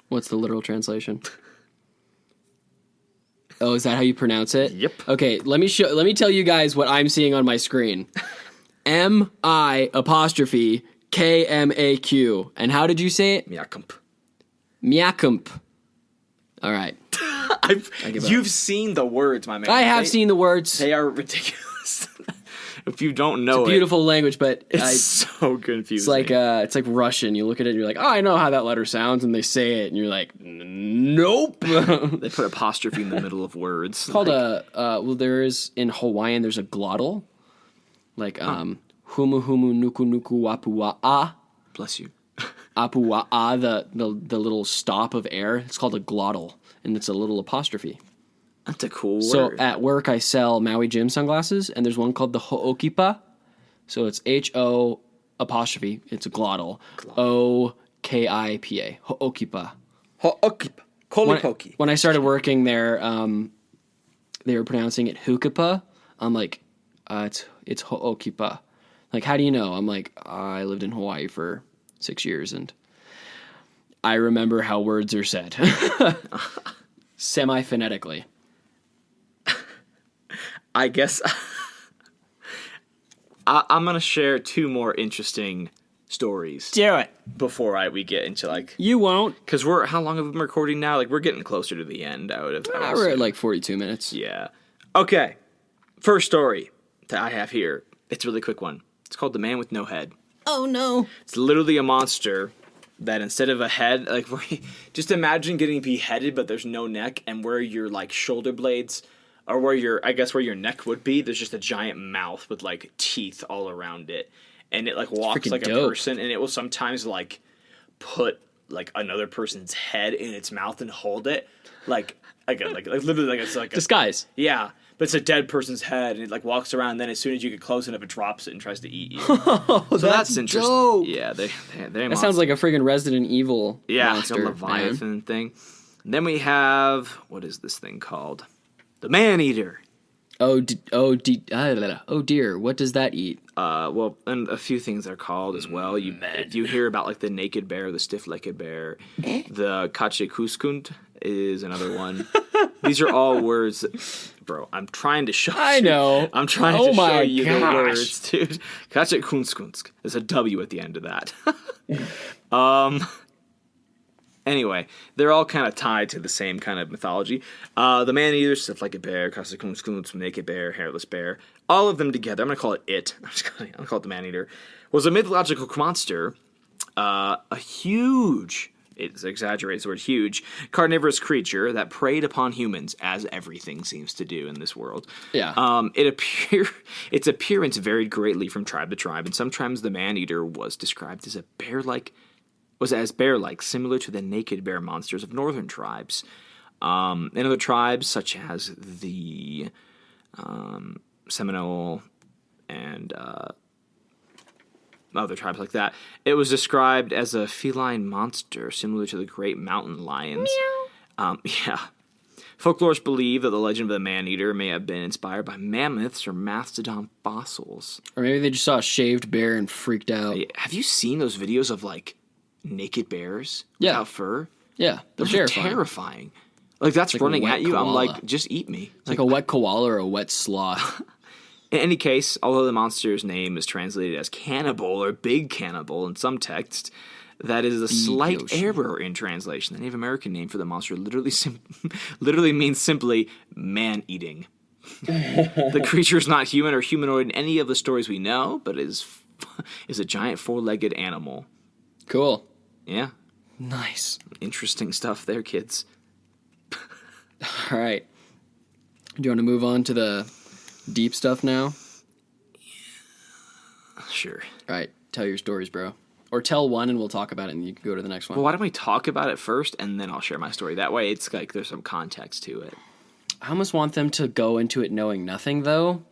What's the literal translation? Oh, is that how you pronounce it? Yep. Okay, let me tell you guys what I'm seeing on my screen. M-I_KMAQ. And how did you say it? Myakump. Myakump. All right. You've seen the words, my man. I have seen the words. They are ridiculous. If you don't know it's a beautiful language, but it's so confusing. It's like Russian. You look at it and you're like, oh, I know how that letter sounds, and they say it, and you're like, nope. They put apostrophe in the middle of words. It's called there is in Hawaiian. There's a glottal, like humu humu nuku nuku wapu wa'a. Bless you. Apu wa'a, the little stop of air. It's called a glottal, and it's a little apostrophe. That's a cool word. So at work, I sell Maui Jim sunglasses, and there's one called the Ho'okipa. So it's H-O apostrophe. It's a glottal. O-K-I-P-A. Ho'okipa. Ho'okipa. Kolipoki. When I started working there, they were pronouncing it Hukipa. I'm like, it's Ho'okipa. Like, how do you know? I'm like, I lived in Hawaii for 6 years, and I remember how words are said. Semi-phonetically. I guess I'm going to share two more interesting stories. Do it. Before we get into, like... You won't. Because how long have we been recording now? Like, we're getting closer to the end. We're at, like, 42 minutes. Yeah. Okay. First story that I have here. It's a really quick one. It's called The Man with No Head. Oh, no. It's literally a monster that instead of a head, like, just imagine getting beheaded, but there's no neck, and where your, like, shoulder blades, or where your neck would be, there's just a giant mouth with, like, teeth all around it. And it, like, walks like a person, and it will sometimes, like, put, like, another person's head in its mouth and hold it. Like literally, like, it's like disguise. Yeah. But it's a dead person's head, and it, like, walks around, and then as soon as you get close enough, it drops it and tries to eat you. So that's interesting. Dope. Yeah, that sounds like a friggin' Resident Evil monster. Like a Leviathan thing. And then we have, what is this thing called? The Man-Eater. Oh dear, what does that eat? Well, and a few things are called as well. You hear about, like, the naked bear, the stiff-legged bear, the kachekuskunt is another one. These are all words bro, I'm trying to show you. I know. I'm trying to show you the words, dude. Kachekuskunsk. There's a W at the end of that. Anyway, they're all kind of tied to the same kind of mythology. The man-eaters, stiff-legged bear, naked bear, hairless bear, all of them together, I'm going to call it it. I'm going to call it the man-eater, was a mythological monster, a huge, it exaggerates the word huge, carnivorous creature that preyed upon humans, as everything seems to do in this world. Yeah. Its appearance varied greatly from tribe to tribe, and sometimes the man-eater was described as bear-like, similar to the naked bear monsters of northern tribes. In other tribes, such as the Seminole and other tribes like that, it was described as a feline monster similar to the great mountain lions. Yeah. Folklorists believe that the legend of the man-eater may have been inspired by mammoths or mastodon fossils. Or maybe they just saw a shaved bear and freaked out. Have you seen those videos of, like, naked bears without fur? Yeah, they're Those are terrifying. Like, that's like running at you. koala. I'm like, just eat me. It's like a wet koala or a wet sloth. In any case, although the monster's name is translated as cannibal or big cannibal in some texts, that is a slight error in translation. The Native American name for the monster literally means simply man-eating. The creature is not human or humanoid in any of the stories we know, but is a giant four-legged animal. Cool. Yeah. Nice. Interesting stuff there, kids. All right. Do you want to move on to the deep stuff now? Sure. All right. Tell your stories, bro. Or tell one and we'll talk about it and you can go to the next one. Well, why don't we talk about it first and then I'll share my story? That way it's like there's some context to it. I almost want them to go into it knowing nothing, though.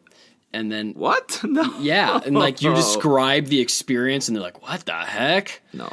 And then... What? No. Yeah. And like you describe the experience and they're like, what the heck? No.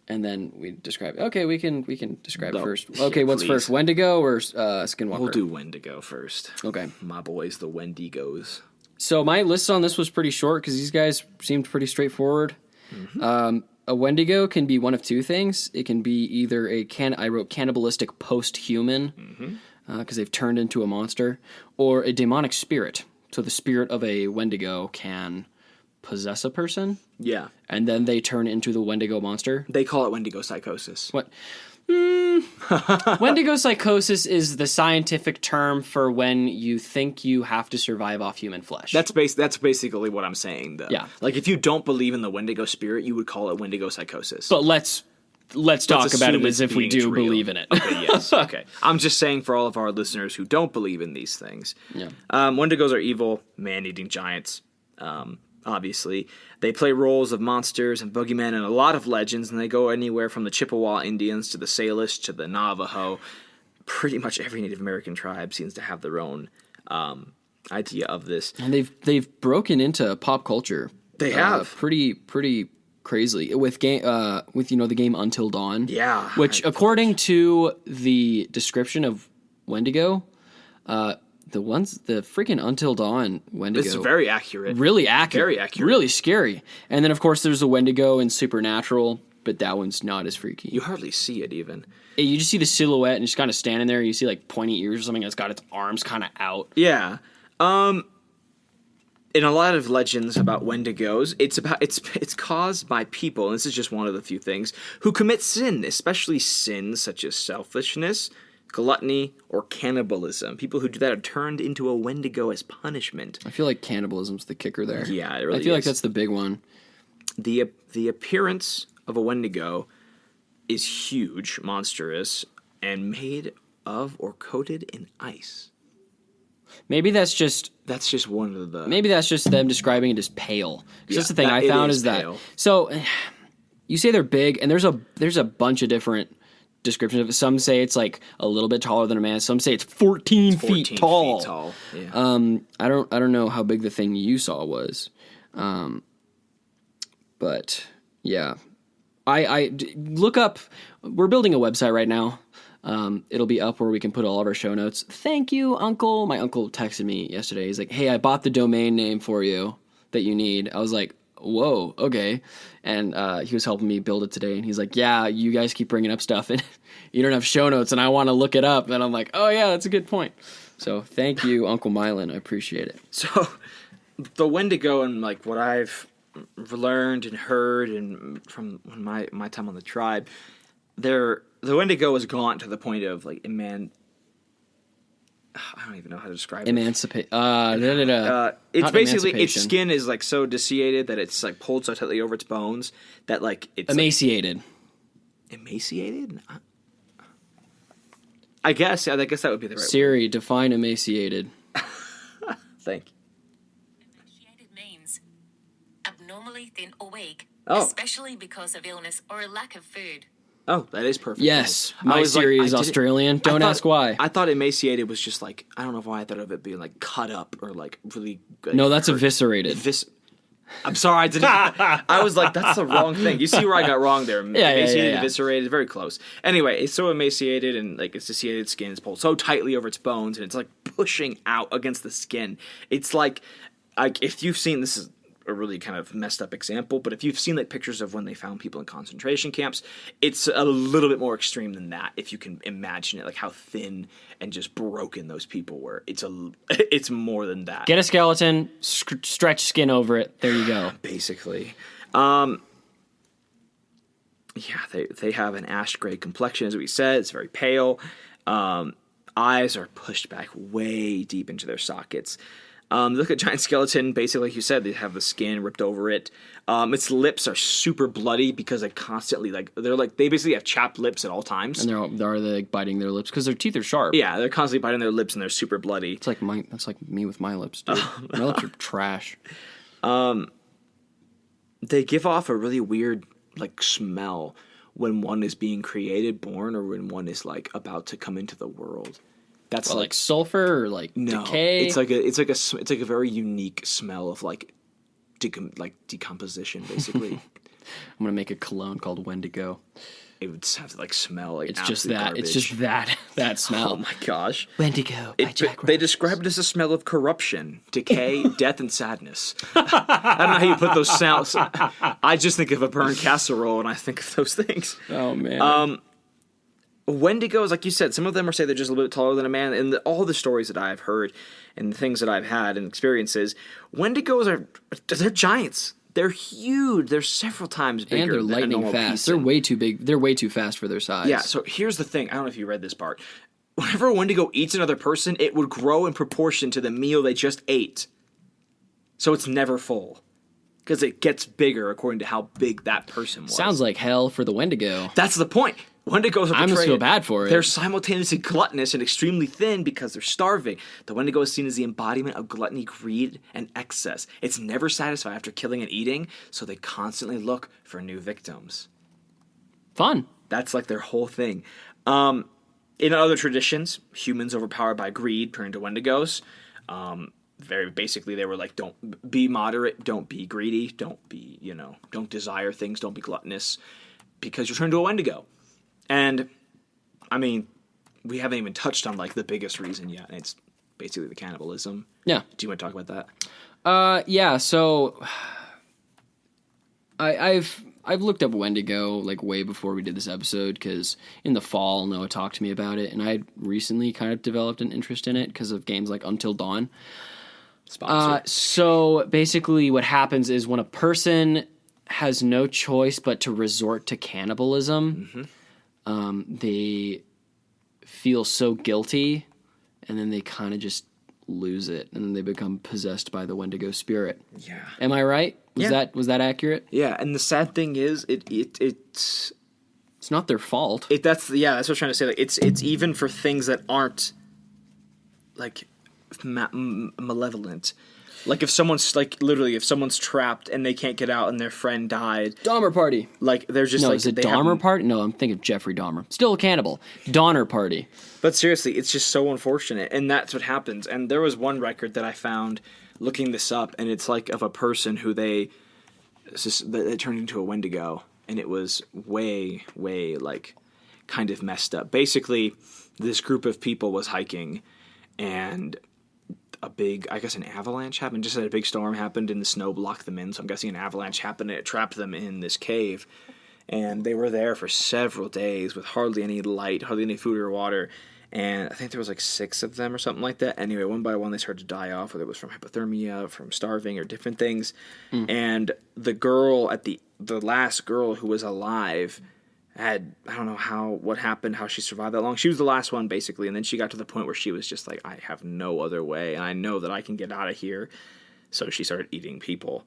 And then we describe... Okay, we can describe No. first. Okay, Yeah, what's please. first? Wendigo or Skinwalker? We'll do Wendigo first. Okay. My boys, the Wendigos. So my list on this was pretty short because these guys seemed pretty straightforward. Mm-hmm. A Wendigo can be one of two things. It can be either I wrote cannibalistic post-human because they've turned into a monster, or a demonic spirit. So the spirit of a Wendigo can possess a person. Yeah. And then they turn into the Wendigo monster. They call it Wendigo psychosis. What? Wendigo psychosis is the scientific term for when you think you have to survive off human flesh. That's basically what I'm saying, though. Yeah. Like, if you don't believe in the Wendigo spirit, you would call it Wendigo psychosis. But let's talk about it assume as it's if we being do real. believe in it. Okay, yes. Okay. I'm just saying for all of our listeners who don't believe in these things. Yeah. Wendigos are evil, man-eating giants. Obviously, they play roles of monsters and boogeymen in a lot of legends, and they go anywhere from the Chippewa Indians to the Salish to the Navajo. Pretty much every Native American tribe seems to have their own idea of this. And they've broken into pop culture. They have pretty crazily with the game Until Dawn. Yeah. Which according to the description of Wendigo, the freaking Until Dawn Wendigo. It's very accurate. Really accurate. Very accurate. Really scary. And then of course there's the Wendigo in Supernatural, but that one's not as freaky. You hardly see it even. You just see the silhouette and it's kind of standing there. You see like pointy ears or something that's got its arms kind of out. Yeah. In a lot of legends about Wendigos, it's caused by people, and this is just one of the few things, who commit sin, especially sins such as selfishness, gluttony, or cannibalism. People who do that are turned into a Wendigo as punishment. I feel like cannibalism's the kicker there. Yeah, it really is. I feel like that's the big one. The appearance of a Wendigo is huge, monstrous, and made of or coated in ice. Maybe that's just one of the... Maybe that's just them describing it as pale. 'Cause that's the thing that- I found it is that. pale. So you say they're big, and there's a bunch of different descriptions of it. Some say it's like a little bit taller than a man. Some say it's 14 feet tall. Yeah. I don't know how big the thing you saw was, but yeah, I look up. We're building a website right now. It'll be up where we can put all of our show notes. Thank you, Uncle. My uncle texted me yesterday. He's like, "Hey, I bought the domain name for you that you need." I was like, "Whoa, okay." And he was helping me build it today. And he's like, "Yeah, you guys keep bringing up stuff and you don't have show notes and I want to look it up." And I'm like, "Oh yeah, that's a good point." So thank you, Uncle Mylan. I appreciate it. So the Wendigo and like what I've learned and heard and from my time on the tribe, the Wendigo is gaunt to the point of like I don't even know how to describe it. It's It's basically its skin is like so desiccated that it's like pulled so tightly over its bones that like it's emaciated. Like, emaciated? I guess that would be the right Siri, define emaciated. Thank you. Emaciated means abnormally thin or weak, Oh. especially because of illness or a lack of food. Oh, that is perfect. Yes, my Siri is Australian. Don't ask why. I thought emaciated was just like, I don't know why I thought of it being like cut up or like really good. No, that's eviscerated. I'm sorry, I didn't. I was like, that's the wrong thing. You see where I got wrong there. Emaciated, eviscerated, very close. Anyway, it's so emaciated and like its desiccated skin is pulled so tightly over its bones and it's like pushing out against the skin. It's like if you've seen, this is a really kind of messed up example, but if you've seen like pictures of when they found people in concentration camps, it's a little bit more extreme than that. If you can imagine it, like how thin and just broken those people were, it's more than that. Get a skeleton, stretch skin over it. There you go. Basically, they have an ash gray complexion, as we said. It's very pale. Eyes are pushed back way deep into their sockets. Look at giant skeleton. Basically, like you said, they have the skin ripped over it. Its lips are super bloody because they constantly they basically have chapped lips at all times. And they're like biting their lips because their teeth are sharp. Yeah, they're constantly biting their lips and they're super bloody. That's like me with my lips, dude. My lips are trash. They give off a really weird like smell when one is being born, or when one is like about to come into the world. That's like sulfur or like decay. It's like a very unique smell of like decomposition, basically. I'm gonna make a cologne called Wendigo. It would have to like smell like it's just that. garbage. It's just that smell. Oh my gosh, Wendigo by Jack Ross. They describe it as a smell of corruption, decay, death, and sadness. I don't know how you put those sounds. I just think of a burned casserole and I think of those things. Oh man. Wendigos, like you said, some of them say they're just a little bit taller than a man. And all the stories that I've heard and the things that I've had and experiences, Wendigos they're giants. They're huge. They're several times bigger. And they're lightning fast. They're way too big. They're way too fast for their size. Yeah, so here's the thing. I don't know if you read this part. Whenever a Wendigo eats another person, it would grow in proportion to the meal they just ate. So it's never full. Because it gets bigger according to how big that person was. Sounds like hell for the Wendigo. That's the point. Wendigos are I almost feel bad for it. They're simultaneously gluttonous and extremely thin because they're starving. The Wendigo is seen as the embodiment of gluttony, greed, and excess. It's never satisfied after killing and eating, so they constantly look for new victims. Fun. That's like their whole thing. In other traditions, humans overpowered by greed turn into Wendigos. Very basically, they were like, don't be moderate, don't be greedy, don't desire things, don't be gluttonous, because you're turned into a Wendigo. And, I mean, we haven't even touched on, like, the biggest reason yet, and it's basically the cannibalism. Yeah. Do you want to talk about that? Yeah, so I've looked up Wendigo, like, way before we did this episode, because in the fall, Noah talked to me about it, and I recently kind of developed an interest in it because of games like Until Dawn. So, basically, what happens is when a person has no choice but to resort to cannibalism, they feel so guilty, and then they kind of just lose it, and then they become possessed by the Wendigo spirit. Yeah. Am I right? Was that accurate? Yeah, and the sad thing is, it's not their fault. That's what I was trying to say. Like, it's even for things that aren't like malevolent. Like if someone's if someone's trapped and they can't get out and their friend died. Dahmer Party. Like they're just is it Dahmer Party? No, I'm thinking of Jeffrey Dahmer. Still a cannibal. Donner Party. But seriously, it's just so unfortunate, and that's what happens. And there was one record that I found looking this up, and it's like of a person who they turned into a Wendigo, and it was way like kind of messed up. Basically, this group of people was hiking, and an avalanche happened. Just a big storm happened and the snow blocked them in. So I'm guessing an avalanche happened and it trapped them in this cave. And they were there for several days with hardly any light, hardly any food or water. And I think there was like 6 of them or something like that. Anyway, one by one they started to die off, whether it was from hypothermia, from starving, or different things. And the girl the last girl who was alive I don't know what happened, how she survived that long. She was the last one, basically, and then she got to the point where she was just like, I have no other way, and I know that I can get out of here. So she started eating people.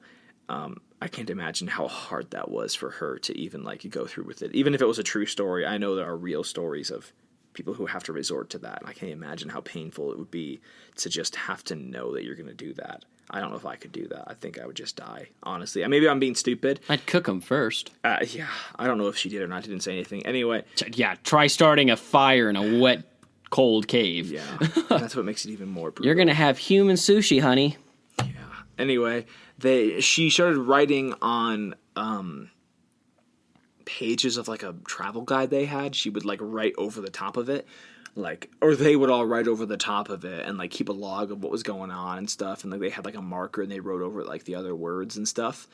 I can't imagine how hard that was for her to even, like, go through with it. Even if it was a true story, I know there are real stories of people who have to resort to that. I can't imagine how painful it would be to just have to know that you're going to do that. I don't know if I could do that. I think I would just die, honestly. Maybe I'm being stupid. I'd cook them first. Yeah, I don't know if she did or not. She didn't say anything. Anyway. Yeah, try starting a fire in a wet, cold cave. Yeah, that's what makes it even more brutal. You're going to have human sushi, honey. Yeah. Anyway, she started writing on pages of, like, a travel guide they had. She would, like, write over the top of it. Like, or they would all write over the top of it and, like, keep a log of what was going on and stuff. And, like, they had, like, a marker and they wrote over, like, the other words and stuff.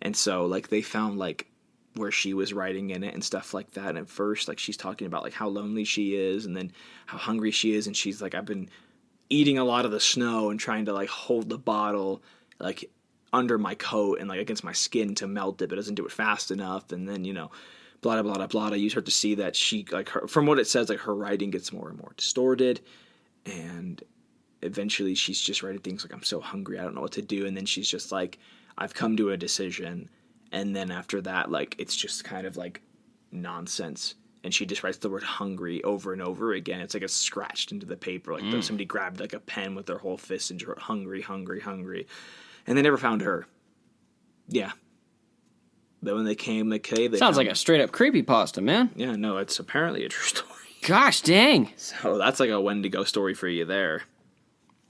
And so, like, they found, like, where she was writing in it and stuff like that. And at first, like, she's talking about, like, how lonely she is and then how hungry she is. And she's like, I've been eating a lot of the snow and trying to, like, hold the bottle, like, under my coat and, like, against my skin to melt it, but it doesn't do it fast enough. And then, you know, blah, blah, blah, blah. You start to see that she, like, from what it says, like, her writing gets more and more distorted. And eventually she's just writing things like, I'm so hungry, I don't know what to do. And then she's just like, I've come to a decision. And then after that, like, it's just kind of like nonsense. And she just writes the word hungry over and over again. It's like it's scratched into the paper. Like somebody grabbed, like, a pen with their whole fist and wrote hungry, hungry, hungry. And they never found her. Yeah. But when they came, they Sounds like a straight-up creepypasta, man. Yeah, no, it's apparently a true story. Gosh dang. So that's like a Wendigo story for you there.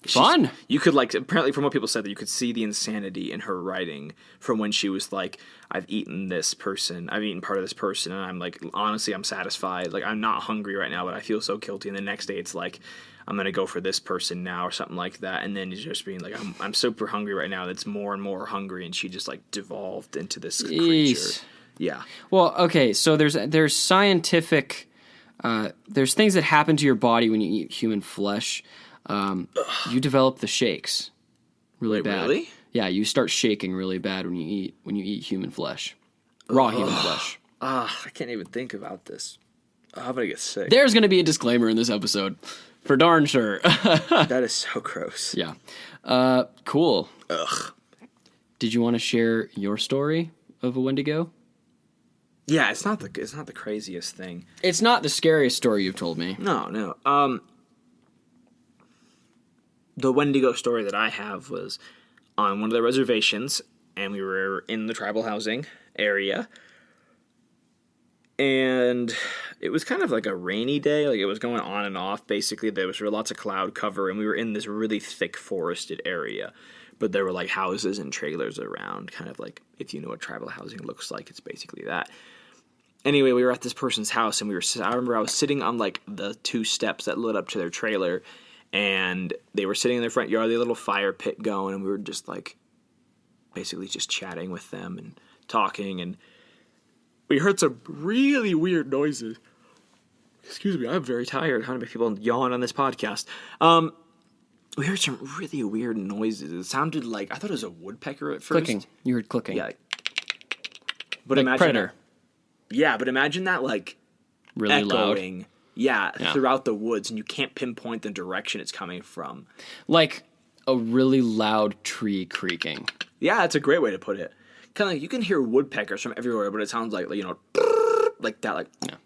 Fun. You could, like, apparently from what people said, that you could see the insanity in her writing from when she was like, I've eaten part of this person, and I'm like, honestly, I'm satisfied. Like, I'm not hungry right now, but I feel so guilty. And the next day it's like, I'm going to go for this person now or something like that. And then it's just being like, I'm super hungry right now. That's more and more hungry. And she just, like, devolved into this creature. Yeah. Well, okay. So there's scientific, there's things that happen to your body when you eat human flesh. You develop the shakes really bad. Really? Yeah. You start shaking really bad when you eat human flesh, raw human flesh. I can't even think about this. I'm going to get sick. There's going to be a disclaimer in this episode. For darn sure. That is so gross. Yeah. Cool. Ugh. Did you want to share your story of a Wendigo? Yeah, it's not the craziest thing. It's not the scariest story you've told me. No. The Wendigo story that I have was on one of the reservations, and we were in the tribal housing area. And it was kind of like a rainy day. Like, it was going on and off, basically. There was lots of cloud cover, and we were in this really thick forested area. But there were, like, houses and trailers around, kind of like, if you know what tribal housing looks like, it's basically that. Anyway, we were at this person's house, and I remember I was sitting on, like, the 2 steps that led up to their trailer, and they were sitting in their front yard, they had a little fire pit going, and we were just, like, basically just chatting with them and talking, and we heard some really weird noises. Excuse me, I'm very tired. How to make people yawn on this podcast. We heard some really weird noises. It sounded like, I thought it was a woodpecker at first. Clicking. You heard clicking. Yeah. But like imagine Predator. Yeah, but imagine that, like, Really echoing. loud. Yeah, Yeah, throughout the woods, and you can't pinpoint the direction it's coming from. Like a really loud tree creaking. Yeah, that's a great way to put it. Kind of like, you can hear woodpeckers from everywhere, but it sounds like, you know, like that, like. Yeah.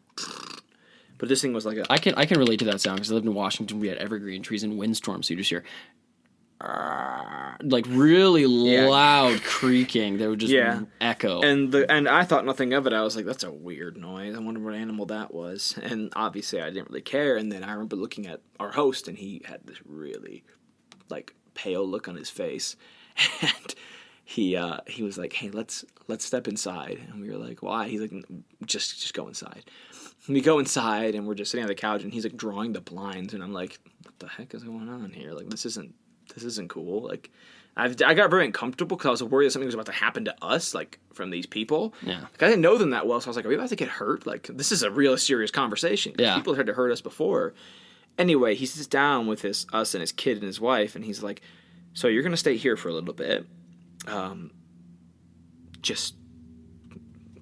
But this thing was like a. I can relate to that sound because I lived in Washington. We had evergreen trees and windstorms, so you just hear like really loud creaking that would just echo. And I thought nothing of it. I was like, that's a weird noise. I wonder what animal that was. And obviously I didn't really care. And then I remember looking at our host, and he had this really, like, pale look on his face, and he was like, hey, let's step inside. And we were like, why? He's like, just go inside. And we go inside, and we're just sitting on the couch, and he's like drawing the blinds, and I'm like, what the heck is going on here? Like, this isn't cool. Like, I got very uncomfortable because I was worried that something was about to happen to us, like, from these people. Yeah. Like, I didn't know them that well, so I was like, are we about to get hurt? Like, this is a real serious conversation. Yeah. People had tried to hurt us before. Anyway, he sits down with us and his kid and his wife, and he's like, so you're going to stay here for a little bit. Just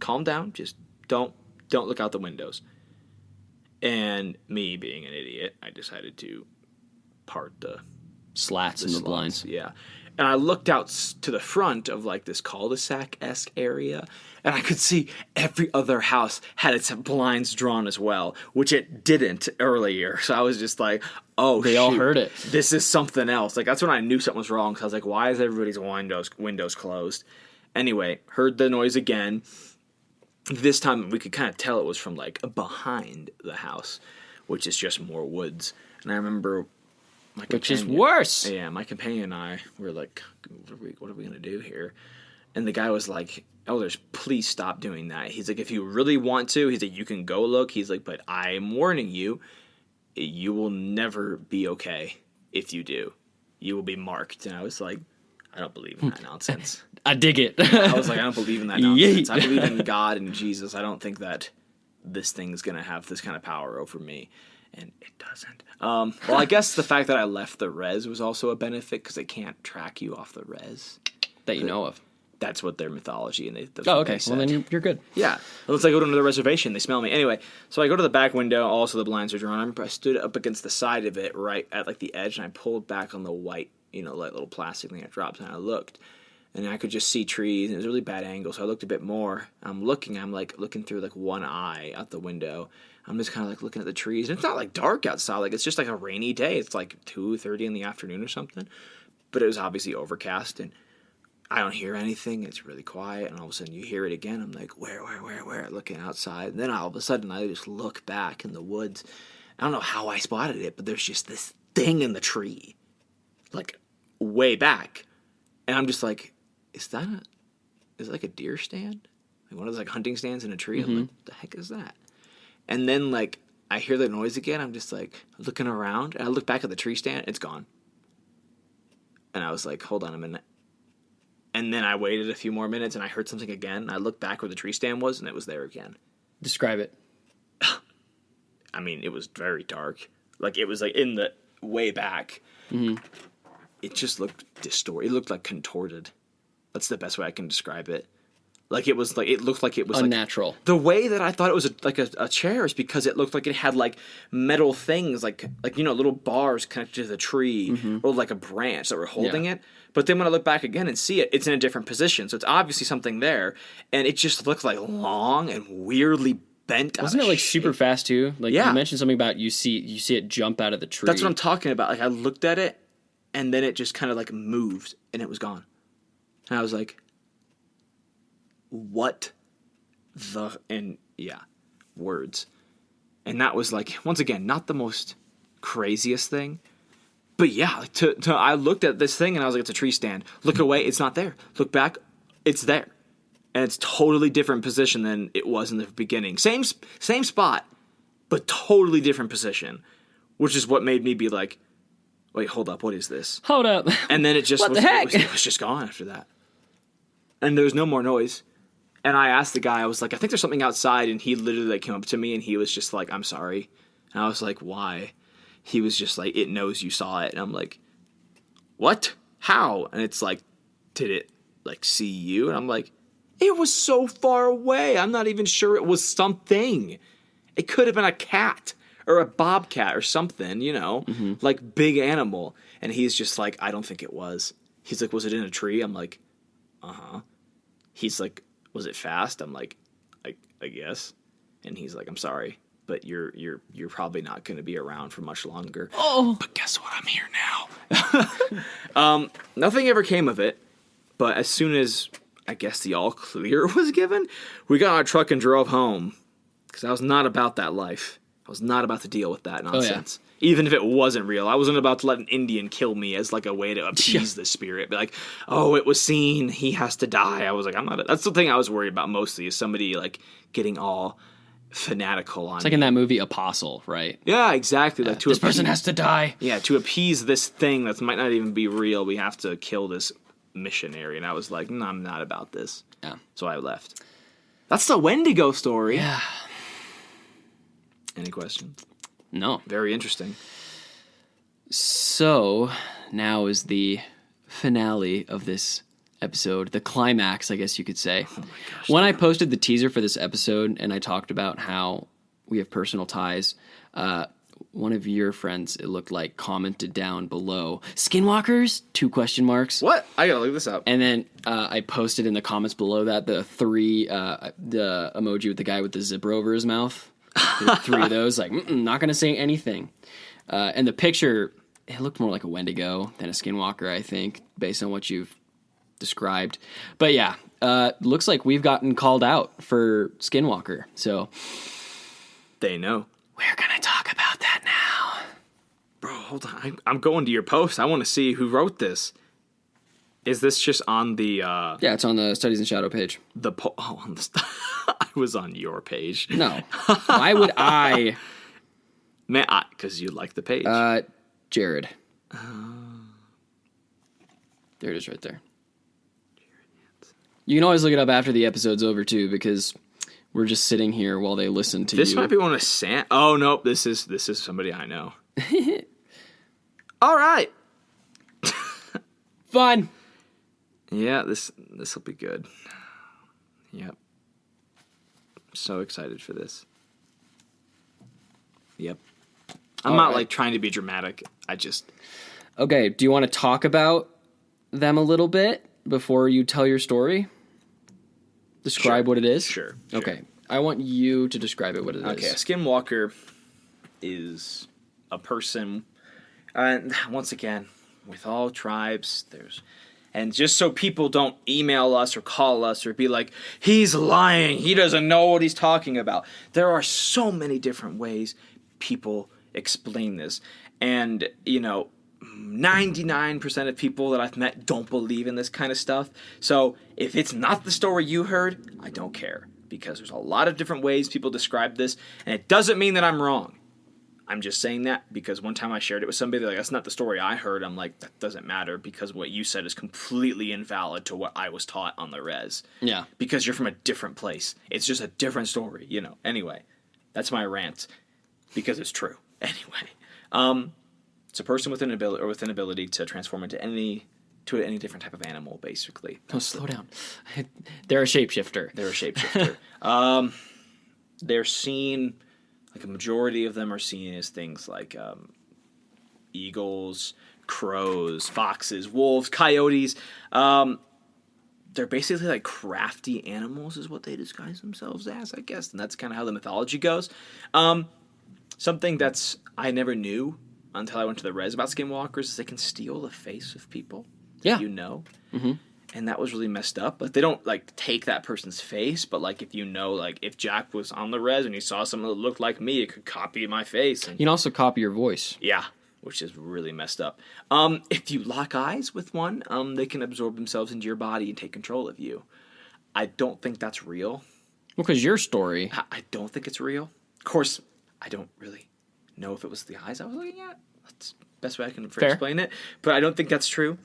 calm down. Just don't don't look out the windows. And me being an idiot, I decided to part the Slats in the slots, blinds. yeah. And I looked out to the front of like this cul-de-sac-esque area, and I could see every other house had its blinds drawn as well, which it didn't earlier. So I was just like, oh, They all heard it. This is something else. Like, that's when I knew something was wrong. So I was like, why is everybody's windows closed? Anyway, heard the noise again. This time we could kind of tell it was from like behind the house, which is just more woods. And I remember Which is worse. Yeah, my companion and I were like, what are we going to do here? And the guy was like, elders, please stop doing that. He's like, if you really want to, he's like, you can go look. He's like, but I'm warning you, you will never be okay if you do. You will be marked. And I was like, I don't believe in that nonsense. I dig it. I was like, I don't believe in that nonsense. I believe in God and Jesus. I don't think that this thing's going to have this kind of power over me. And it doesn't. Well, I guess the fact that I left the res was also a benefit because they can't track you off the res. That you know of. That's what their mythology and that's Oh, what okay. they Well, said. then you're good. Yeah. Let's like go to another reservation. They smell me. Anyway, so I go to the back window. Also, the blinds are drawn. I remember I stood up against the side of it right at like the edge, and I pulled back on the white, like little plastic thing that drops, and I looked. And I could just see trees, and it was a really bad angle, so I looked a bit more. I'm looking through like one eye out the window. I'm just kind of like looking at the trees. And it's not like dark outside, like it's just like a rainy day. It's like 2:30 in the afternoon or something. But it was obviously overcast, and I don't hear anything. It's really quiet, and all of a sudden you hear it again. I'm like, where? Looking outside. And then all of a sudden I just look back in the woods. I don't know how I spotted it, but there's just this thing in the tree, like way back. And I'm just like, is it like a deer stand? Like one of those like hunting stands in a tree? I'm like, what the heck is that? And then like I hear the noise again. I'm just like looking around, and I look back at the tree stand. It's gone. And I was like, hold on a minute. And then I waited a few more minutes, and I heard something again. I looked back where the tree stand was, and it was there again. Describe it. I mean, it was very dark. Like it was like in the way back. Mm-hmm. It just looked distorted. It looked like contorted. That's the best way I can describe it. Like it was like it looked like it was unnatural. Like, the way that I thought it was a chair is because it looked like it had like metal things like little bars connected to the tree or like a branch that were holding it. But then when I look back again and see it, it's in a different position. So it's obviously something there, and it just looked like long and weirdly bent. Wasn't it like super fast too? Like Yeah. you mentioned something about you see it jump out of the tree. That's what I'm talking about. Like I looked at it, and then it just kind of like moved, and it was gone. And I was like, what the, and yeah, words. And that was like, once again, not the most craziest thing, but yeah, like I looked at this thing and I was like, it's a tree stand. Look away, it's not there. Look back, it's there. And it's totally different position than it was in the beginning. Same spot, but totally different position, which is what made me be like, wait, hold up, what is this? Hold up. And then it just What the heck? It was just gone after that. And there was no more noise. And I asked the guy, I was like, I think there's something outside. And he literally like came up to me and he was just like, I'm sorry. And I was like, why? He was just like, it knows you saw it. And I'm like, what? How? And it's like, did it like see you? And I'm like, it was so far away. I'm not even sure it was something. It could have been a cat or a bobcat or something, like big animal. And he's just like, I don't think it was. He's like, was it in a tree? I'm like, uh-huh. He's like, was it fast? I'm like, I guess. And he's like, I'm sorry, but you're probably not going to be around for much longer. Oh. But guess what? I'm here now. Nothing ever came of it, but as soon as I guess the all clear was given, we got our truck and drove home because I was not about that life. I was not about to deal with that nonsense. Even if it wasn't real. I wasn't about to let an Indian kill me as like a way to appease the spirit. Be like, oh, it was seen. He has to die. I was like, I'm not. That's the thing I was worried about mostly is somebody like getting all fanatical on. It's like in that movie Apostle, right? Yeah, exactly. Like This person has to die. Yeah, to appease this thing that might not even be real, we have to kill this missionary. And I was like, no, I'm not about this. Yeah. So I left. That's the Wendigo story. Yeah. Any questions? No. Very interesting. So now is the finale of this episode, the climax, I guess you could say. Oh my gosh. When I posted the teaser for this episode and I talked about how we have personal ties, one of your friends, it looked like, commented down below, "Skinwalkers?" 2 question marks. What? I gotta look this up. And then I posted in the comments below that the emoji with the guy with the zipper over his mouth. 3 of those, like, not going to say anything. And the picture, it looked more like a Wendigo than a Skinwalker, I think, based on what you've described. But yeah, looks like we've gotten called out for Skinwalker. So They know. we're going to talk about that now. Bro, hold on. I'm going to your post. I want to see who wrote this. Is this just on the Yeah, it's on the Studies in Shadow page. on the I was on your page. No. Why would I? Man, because you like the page. Jared. There it is right there. You can always look it up after the episode's over, too, because we're just sitting here while they listen to this you. might be one of Sam. Oh, nope. This is somebody I know. All right. Fun. Yeah, this will be good. Yep. So excited for this. Yep. I'm All not right. like trying to be dramatic. I just Okay, do you want to talk about them a little bit before you tell your story? Describe Sure. what it is? Sure. Okay, I want you to describe it what it is. Okay, a skinwalker is a person, and once again, with all tribes, and just so people don't email us or call us or be like, he's lying, he doesn't know what he's talking about. There are so many different ways people explain this. And, 99% of people that I've met don't believe in this kind of stuff. So if it's not the story you heard, I don't care. Because there's a lot of different ways people describe this, and it doesn't mean that I'm wrong. I'm just saying that because one time I shared it with somebody, they're like, that's not the story I heard. I'm like, that doesn't matter because what you said is completely invalid to what I was taught on the res. Yeah. Because you're from a different place. It's just a different story, Anyway, that's my rant because it's true. Anyway, it's a person with an ability to transform into any different type of animal, basically. Oh, slow down. They're a shapeshifter. They're a shapeshifter. They're seen, like a majority of them are seen as things like eagles, crows, foxes, wolves, coyotes. They're basically like crafty animals is what they disguise themselves as, I guess. And that's kind of how the mythology goes. Something that's I never knew until I went to the res about skinwalkers is they can steal the face of people. Yeah. Mm-hmm. And that was really messed up. Like, they don't, like, take that person's face, but, like, if if Jack was on the res and he saw someone that looked like me, it could copy my face. And, You can also copy your voice. yeah, which is really messed up. If you lock eyes with one, they can absorb themselves into your body and take control of you. I don't think that's real. Well, because your story. I don't think it's real. Of course, I don't really know if it was the eyes I was looking at. That's the best way I can explain it. But I don't think that's true.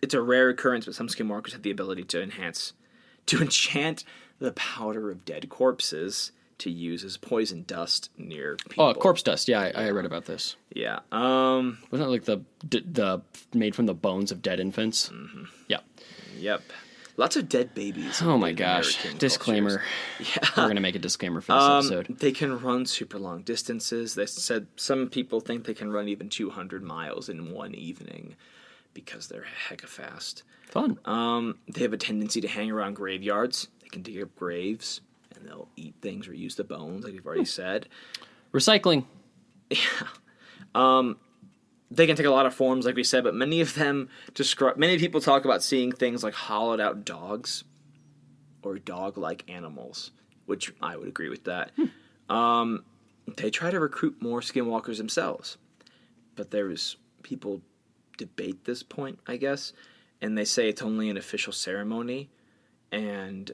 It's a rare occurrence, but some skinwalkers have the ability to enchant the powder of dead corpses to use as poison dust near people. Oh, corpse dust. Yeah, I read about this. Yeah. Wasn't it like the made from the bones of dead infants? Mm-hmm. Yeah. Yep. Lots of dead babies. Oh in my Native gosh. American Disclaimer. cultures. Yeah. We're going to make a disclaimer for this episode. They can run super long distances. They said some people think they can run even 200 miles in one evening because they're hecka fast. Fun. They have a tendency to hang around graveyards. They can dig up graves, and they'll eat things or use the bones, like we've already said. Recycling. Yeah. They can take a lot of forms, like we said, but many people talk about seeing things like hollowed out dogs or dog-like animals, which I would agree with that. They try to recruit more skinwalkers themselves, but people debate this point, I guess, and they say it's only an official ceremony, and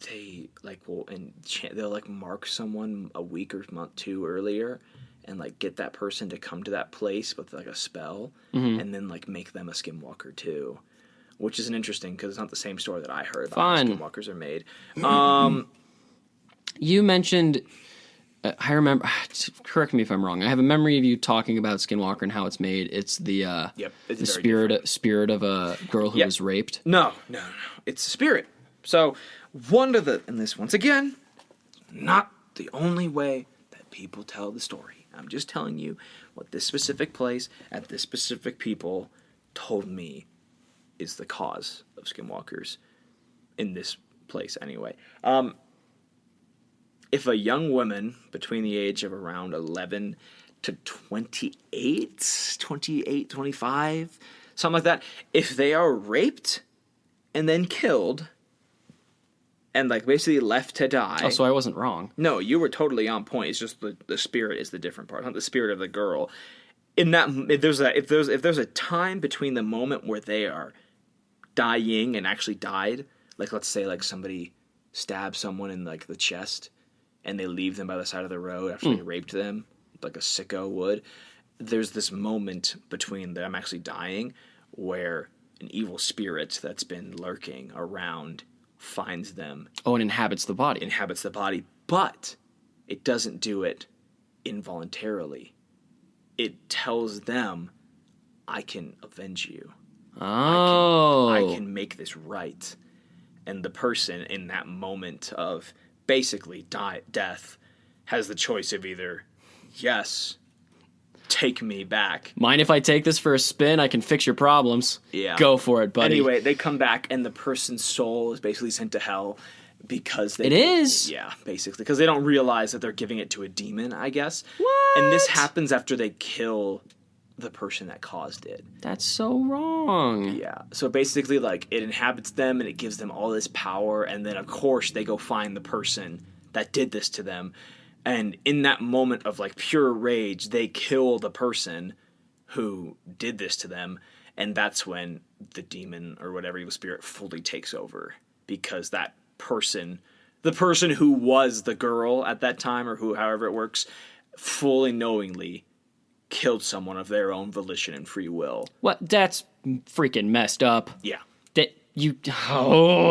they they'll like mark someone a week or month too earlier and like get that person to come to that place with like a spell, and then like make them a skinwalker too, which is interesting because it's not the same story that I heard about how skinwalkers are made. You mentioned I remember. Correct me if I'm wrong. I have a memory of you talking about Skinwalker and how it's made. It's the It's the very different. spirit of a girl who Yeah. was raped. No. It's a spirit. So and this once again, not the only way that people tell the story. I'm just telling you what this specific place at this specific people told me is the cause of skinwalkers in this place anyway. If a young woman between the age of around 11 to 28, 25, something like that, if they are raped and then killed and like basically left to die. Oh, so I wasn't wrong. No, you were totally on point. It's just the spirit is the different part, not the spirit of the girl. In that, if there's a time between the moment where they are dying and actually died, like let's say like somebody stabbed someone in like the chest, and they leave them by the side of the road after they raped them, like a sicko would. There's this moment between them actually dying where an evil spirit that's been lurking around finds them. Oh, and inhabits the body. But it doesn't do it involuntarily. It tells them, I can avenge you. Oh. I can make this right. And the person in that moment of basically death has the choice of either, yes, take me back. Mind if I take this for a spin? I can fix your problems. Yeah. Go for it, buddy. Anyway, they come back and the person's soul is basically sent to hell because they... It is? Yeah, basically. Because they don't realize that they're giving it to a demon, I guess. What? And this happens after they kill the person that caused it. That's so wrong. Yeah. So basically, like, it inhabits them and it gives them all this power. And then, of course, they go find the person that did this to them. And in that moment of, like, pure rage, they kill the person who did this to them. And that's when the demon or whatever evil spirit fully takes over. Because that person, the person who was the girl at that time, or who, however it works, fully knowingly killed someone of their own volition and free will. What? That's freaking messed up. Yeah. I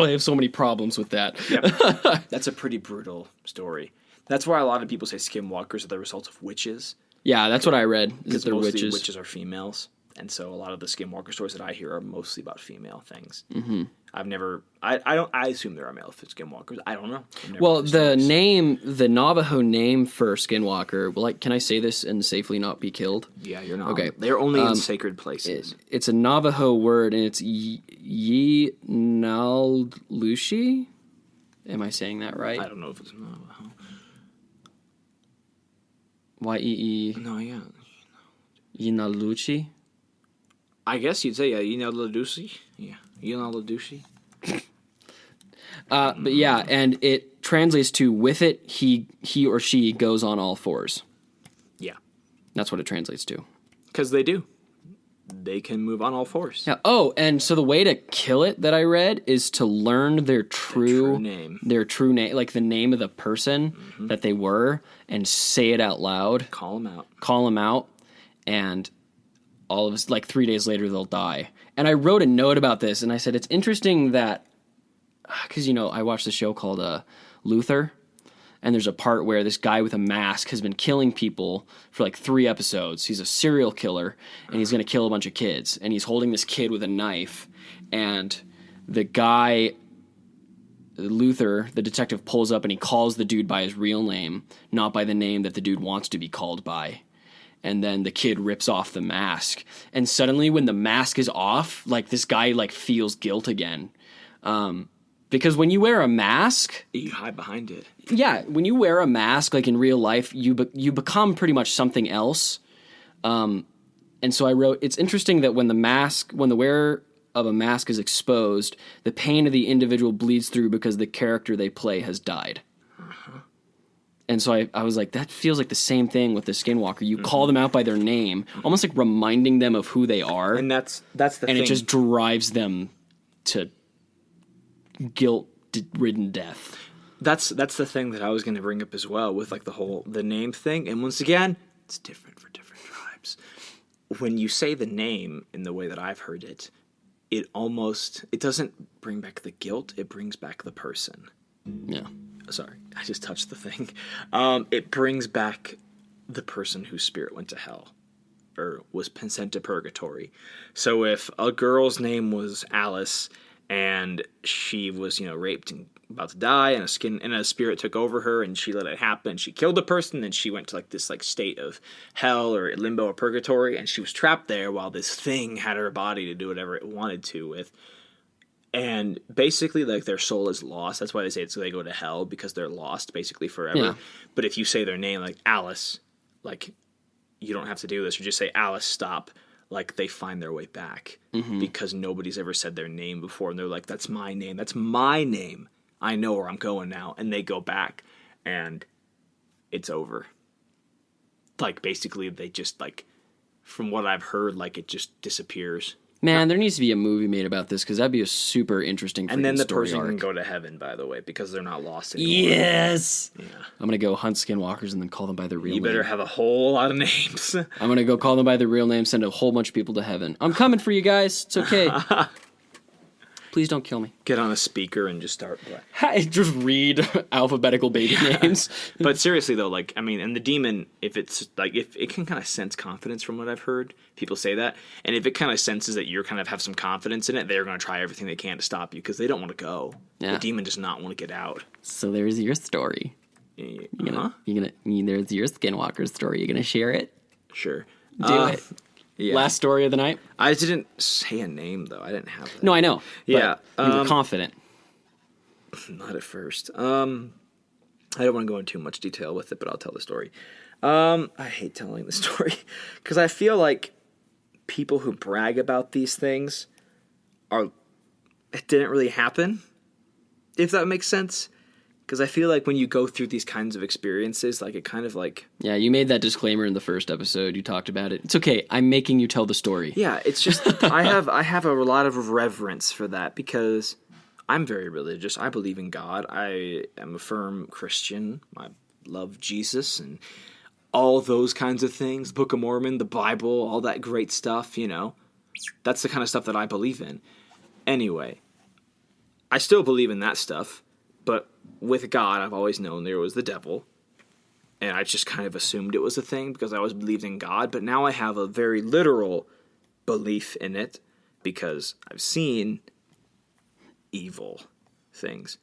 have so many problems with that. Yep. That's a pretty brutal story. That's why a lot of people say skinwalkers are the result of witches. Yeah, that's what I read. Is Because they're mostly witches. witches are females. And so a lot of the skinwalker stories that I hear are mostly about female things. Mm-hmm. I assume there are male skinwalkers. I don't know. Well, the Navajo name for skinwalker, like, can I say this and safely not be killed? Yeah, you're not. Okay. They're only in sacred places. It's a Navajo word, and it's Yinallushi. Am I saying that right? I don't know if it's Navajo. Y-E-E. No, yeah. Yinallushi. I guess you'd say, yeah, Yinallushi. Yeah, Yinallushi. But yeah, and it translates to with it, he or she goes on all fours. Yeah. That's what it translates to. Because they do. They can move on all fours. Yeah. Oh, and so the way to kill it that I read is to learn their true name. Their true name, like the name of the person that they were, and say it out loud. Call them out. Call them out, and all of us, like 3 days later, they'll die. And I wrote a note about this, and I said, it's interesting that, because, I watched a show called Luther, and there's a part where this guy with a mask has been killing people for like 3 episodes. He's a serial killer, and he's going to kill a bunch of kids. And he's holding this kid with a knife, and the guy, Luther, the detective, pulls up and he calls the dude by his real name, not by the name that the dude wants to be called by. And then the kid rips off the mask. And suddenly when the mask is off, like this guy like feels guilt again. Because when you wear a mask... You hide behind it. Yeah, when you wear a mask, like in real life, you become pretty much something else. And so I wrote, it's interesting that when the wearer of a mask is exposed, the pain of the individual bleeds through because the character they play has died. And so I was like, that feels like the same thing with the skinwalker. You call them out by their name, almost like reminding them of who they are. And that's the thing. And it just drives them to guilt-ridden death. That's the thing that I was going to bring up as well with like the name thing. And once again, it's different for different tribes. When you say the name in the way that I've heard it, it doesn't bring back the guilt. It brings back the person. Yeah. Sorry, I just touched the thing. It brings back the person whose spirit went to hell or was sent to purgatory. So if a girl's name was Alice and she was, raped and about to die, and a spirit took over her and she let it happen, she killed the person, and she went to this state of hell or limbo or purgatory, and she was trapped there while this thing had her body to do whatever it wanted to with. And basically, their soul is lost. That's why they say they go to hell, because they're lost basically forever. Yeah. But if you say their name, like Alice, you don't have to do this. You just say Alice, stop. They find their way back because nobody's ever said their name before, and they're like, "That's my name. That's my name. I know where I'm going now." And they go back, and it's over. Basically, they just from what I've heard, it just disappears. Man, there needs to be a movie made about this, because that'd be a super interesting And then the story person arc. can go to heaven, by the way, because they're not lost anymore. Yes! Yeah. I'm going to go hunt skinwalkers and then call them by their real name. You better have a whole lot of names. I'm going to go call them by their real name, send a whole bunch of people to heaven. I'm coming for you guys. It's okay. Please don't kill me. Get on a speaker and just start. Just read alphabetical baby names. But seriously, though, and the demon, if it's, if it can kind of sense confidence from what I've heard, people say that, and if it kind of senses that you're kind of have some confidence in it, they're going to try everything they can to stop you, because they don't want to go. Yeah. The demon does not want to get out. So there's your story. There's your skinwalker story. You gonna share it? Sure. Do it. Yeah. Last story of the night? I didn't say a name, though. I didn't have that. No, I know. Yeah. You were confident. Not at first. I don't want to go into too much detail with it, but I'll tell the story. I hate telling the story because I feel like people who brag about these things it didn't really happen, if that makes sense. Because I feel like when you go through these kinds of experiences, it kind of Yeah, you made that disclaimer in the first episode. You talked about it. It's okay. I'm making you tell the story. Yeah, it's just I have a lot of reverence for that, because I'm very religious. I believe in God. I am a firm Christian. I love Jesus and all those kinds of things. The Book of Mormon, the Bible, all that great stuff, That's the kind of stuff that I believe in. Anyway, I still believe in that stuff, but with God, I've always known there was the devil, and I just kind of assumed it was a thing because I always believed in God, but now I have a very literal belief in it because I've seen evil things.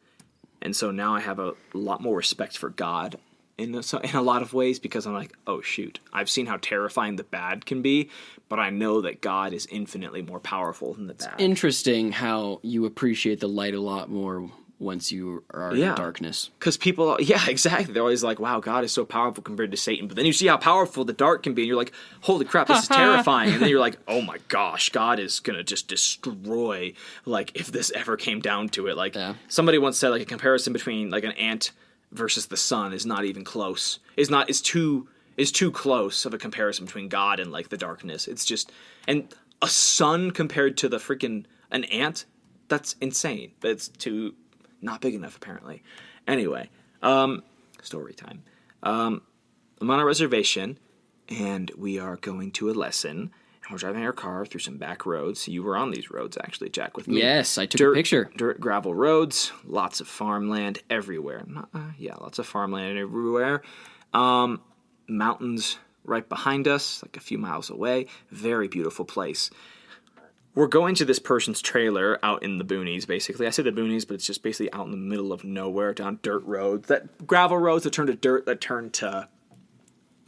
And so now I have a lot more respect for God in a lot of ways, because I'm like, oh shoot, I've seen how terrifying the bad can be, but I know that God is infinitely more powerful than the bad. Interesting how you appreciate the light a lot more once you are in darkness. Because people, exactly. They're always like, wow, God is so powerful compared to Satan. But then you see how powerful the dark can be, and you're like, holy crap, this is terrifying. And then you're like, oh my gosh, God is going to just destroy, if this ever came down to it. Somebody once said, a comparison between, an ant versus the sun is not even close. Is too close of a comparison between God and, the darkness. It's just, and a sun compared to an ant, that's insane. But it's not big enough, apparently. Anyway, story time. I'm on a reservation, and we are going to a lesson, and we're driving our car through some back roads. You were on these roads, actually, Jack, with me. Yes, I took a picture. Dirt, gravel roads, lots of farmland everywhere. Lots of farmland everywhere. Mountains right behind us, a few miles away. Very beautiful place. We're going to this person's trailer out in the boonies, basically. I say the boonies, but it's just basically out in the middle of nowhere, down dirt roads. Gravel roads that turn to dirt, that turn to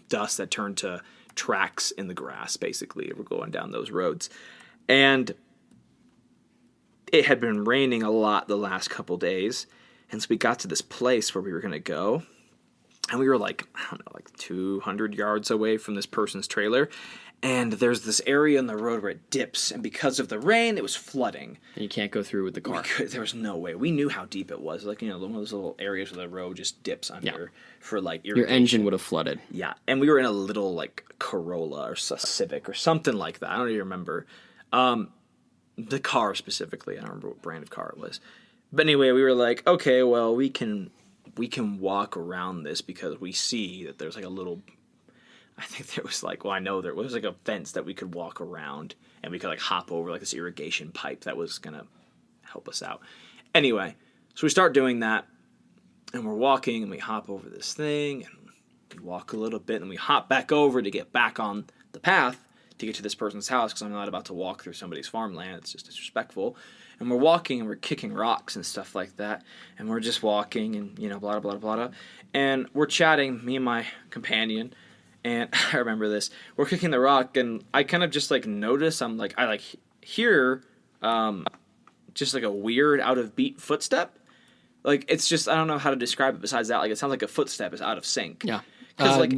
dust, that turn to tracks in the grass, basically. We're going down those roads. And it had been raining a lot the last couple days. And so we got to this place where we were going to go. And we were 200 yards away from this person's trailer. And there's this area in the road where it dips, and because of the rain, it was flooding. And you can't go through with the car. There was no way. We knew how deep it was. One of those little areas where the road just dips under for irrigation. Your engine would have flooded. Yeah, and we were in a little Corolla or Civic or something like that. I don't even remember. The car specifically. I don't remember what brand of car it was. But anyway, we were like, okay, well, we can walk around this because we see that there's a little. I think there was I know there was a fence that we could walk around, and we could hop over this irrigation pipe that was going to help us out. Anyway, so we start doing that, And we're walking, and we hop over this thing, and we walk a little bit, and we hop back over to get back on the path to get to this person's house, because I'm not about to walk through somebody's farmland. It's just disrespectful. And we're walking, and we're kicking rocks and stuff like that. And we're just walking, and, you know, blah, blah, blah, blah. And we're chatting, me and my companion. And I remember this. We're kicking the rock, and I kind of just, like, notice, I hear just, like, a weird, out-of-beat footstep. Like, it's just, I don't know how to describe it besides that. Like, it sounds like a footstep is out of sync. Yeah. 'Cause,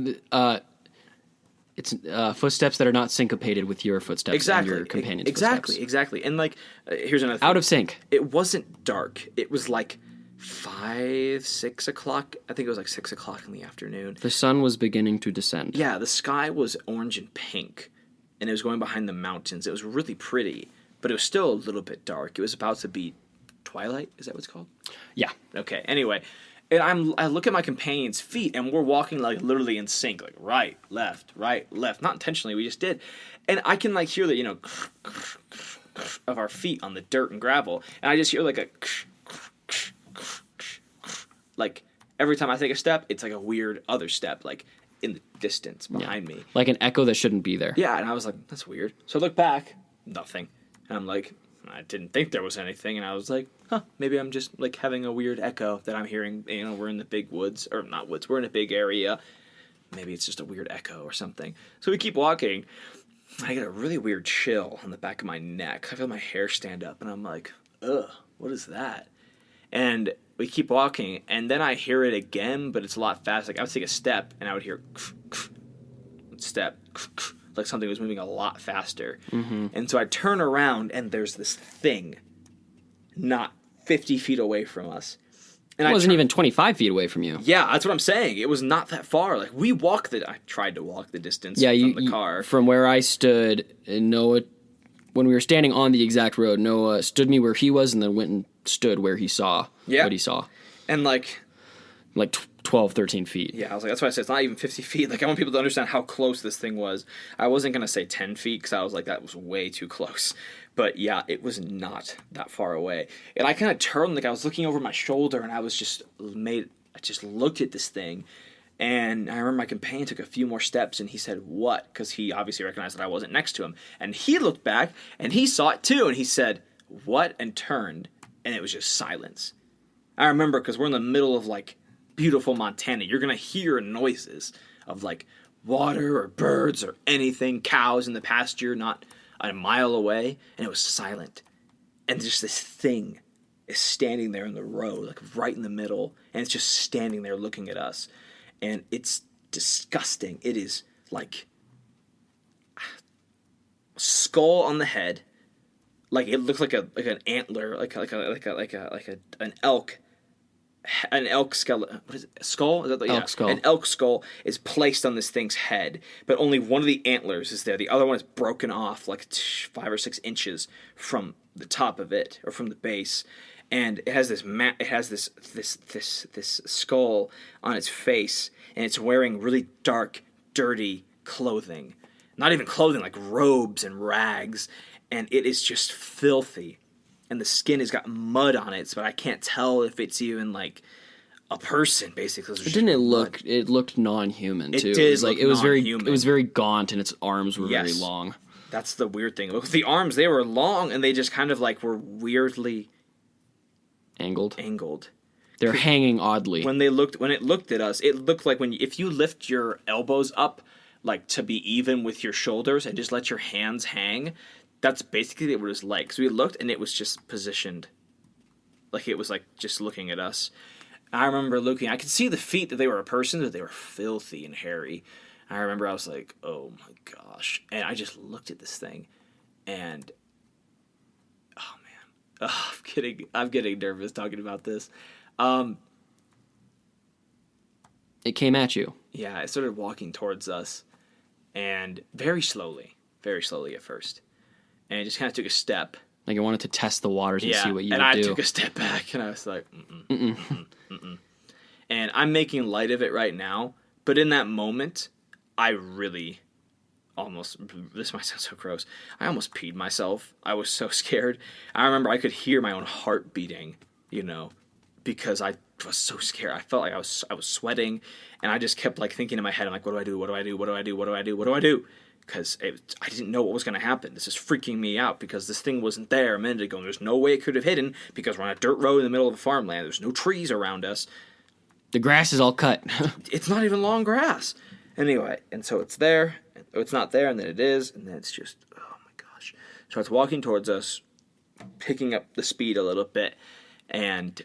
It's footsteps that are not syncopated with your footsteps and your companion's footsteps. Exactly. And, like, here's another thing. Out of sync. It wasn't dark. It was, like, 5, 6 o'clock. I think it was, like, 6 o'clock in the afternoon. The sun was beginning to descend. Yeah, the sky was orange and pink, and it was going behind the mountains. It was really pretty, but it was still a little bit dark. It was about to be twilight. Is that what it's called? Yeah. Okay, anyway. And I look at my companion's feet, and we're walking, like, literally in sync. Like, right, left. Not intentionally, we just did. And I can, like, hear the, you know, of our feet on the dirt and gravel. And I just hear, like, a... Like, every time I take a step, it's, like, a weird other step, like, in the distance behind me. Like an echo that shouldn't be there. Yeah, and I was like, that's weird. So I look back, nothing. And I'm like... I didn't think there was anything, and I was like, maybe I'm just, like, having a weird echo that I'm hearing. You know, we're in the big woods, or not woods, we're in a big area. Maybe it's just a weird echo or something. So we keep walking. I get a really weird chill on the back of my neck. I feel my hair stand up, and I'm like, ugh, what is that? And we keep walking, and then I hear it again, but it's a lot faster. Like, I would take a step, and I would hear step, like something was moving a lot faster. Mm-hmm. And so I turn around, and there's this thing not 50 feet away from us. And it wasn't even 25 feet away from you. Yeah, that's what I'm saying. It was not that far. Like, I tried to walk the distance from the car. From where I stood, Noah, when we were standing on the exact road, Noah stood me where he was and then went and stood where he saw what he saw. And, like 12, 13 feet. Yeah, I was like, that's why I said it's not even 50 feet. Like, I want people to understand how close this thing was. I wasn't going to say 10 feet because I was like, that was way too close. But, yeah, it was not that far away. And I kind of turned, like, I was looking over my shoulder, and I just looked at this thing. And I remember my companion took a few more steps, and he said, what? Because he obviously recognized that I wasn't next to him. And he looked back, and he saw it too, and he said, what? And turned, and it was just silence. I remember because we're in the middle of, like, beautiful Montana. You're going to hear noises of, like, water or birds or anything, cows in the pasture not a mile away, and it was silent. And just this thing is standing there in the road, like right in the middle, and it's just standing there looking at us. And it's disgusting. It is like skull on the head, like it looks like an antler, like an elk. An elk skeleton. What is it? Skull? Is that elk skull. An elk skull is placed on this thing's head, but only one of the antlers is there. The other one is broken off like 5 or 6 inches from the top of it, or from the base, and it has this skull on its face, and it's wearing really dark, dirty clothing. Not even clothing, like robes and rags, and it is just filthy. And the skin has got mud on it, but I can't tell if it's even like a person. Basically, didn't it look? Mud. It looked non-human too. It did. It was non-human. It was very gaunt, and its arms were very long. That's the weird thing. Look, the arms, they were long, and they just kind of like were weirdly angled. They're hanging oddly. When it looked at us, it looked like if you lift your elbows up, like to be even with your shoulders, and just let your hands hang. That's basically what it was like. So we looked, and it was just positioned. Like, it was, like, just looking at us. I remember looking. I could see the feet that they were a person, but they were filthy and hairy. I remember I was like, oh, my gosh. And I just looked at this thing, and... oh, man. Oh, I'm getting nervous talking about this. It came at you. Yeah, it started walking towards us, and very slowly at first. And I just kind of took a step. Like I wanted to test the waters and see what you would do. And I took a step back, and I was like, And I'm making light of it right now, but in that moment, I really almost, this might sound so gross, I almost peed myself. I was so scared. I remember I could hear my own heart beating, because I was so scared. I felt like I was sweating, and I just kept like thinking in my head, I'm like, what do I do? What do I do? What do I do? What do I do? What do I do? Because I didn't know what was going to happen. This is freaking me out because this thing wasn't there a minute ago. And there's no way it could have hidden because we're on a dirt road in the middle of a farmland. There's no trees around us. The grass is all cut. It's not even long grass. Anyway, and so it's there. It's not there, and then it is, and then it's just, oh my gosh. So it's walking towards us, picking up the speed a little bit, and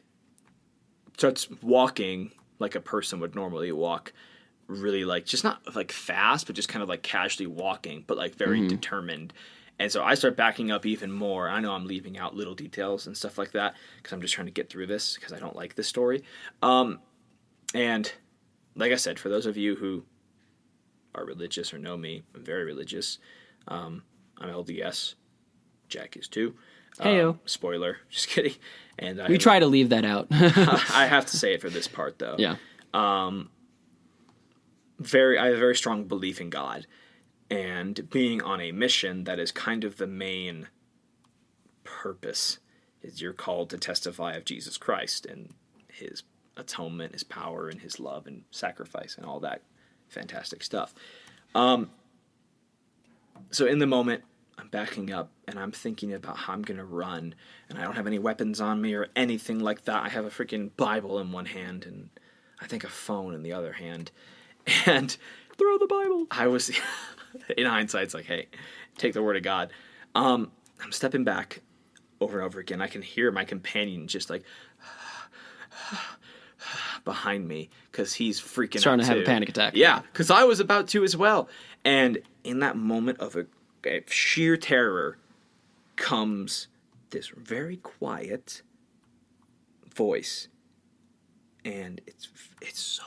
starts walking like a person would normally walk. Really like, just not like fast, but just kind of like casually walking, but like very determined. And so I start backing up even more. I know I'm leaving out little details and stuff like that because I'm just trying to get through this because I don't like this story. And like I said, for those of you who are religious or know me, I'm very religious. I'm LDS. Jack is too. Heyo. Spoiler. Just kidding. And We try to leave that out. I have to say it for this part though. Yeah. I have a very strong belief in God, and being on a mission that is kind of the main purpose is you're called to testify of Jesus Christ and his atonement, his power, and his love and sacrifice and all that fantastic stuff. So in the moment, I'm backing up and I'm thinking about how I'm going to run, and I don't have any weapons on me or anything like that. I have a freaking Bible in one hand and I think a phone in the other hand. And Throw the Bible. I was, in hindsight, it's like, hey, take the word of God. I'm stepping back over and over again. I can hear my companion just like behind me because he's freaking Starting out to have too. a panic attack. Yeah, because I was about to as well. And in that moment of a sheer terror comes this very quiet voice. And it's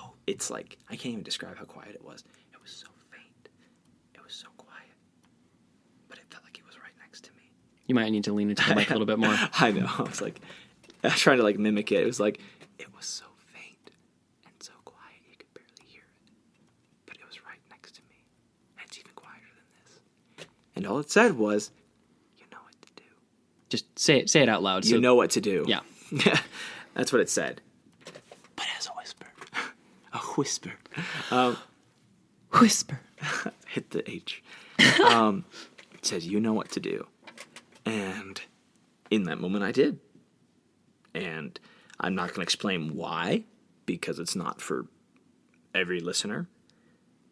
like, I can't even describe how quiet it was. It was so faint. It was so quiet. But it felt like he was right next to me. You might need to lean into the mic a little bit more. I know. I was trying to like mimic it. It was like, it was so faint and so quiet you could barely hear it. But it was right next to me. And it's even quieter than this. And all it said was, you know what to do. Just say it out loud. You know what to do. Yeah. That's what it said. But as a whisper. A whisper. Whisper. Hit the H. It said, you know what to do. And in that moment, I did. And I'm not going to explain why, because it's not for every listener.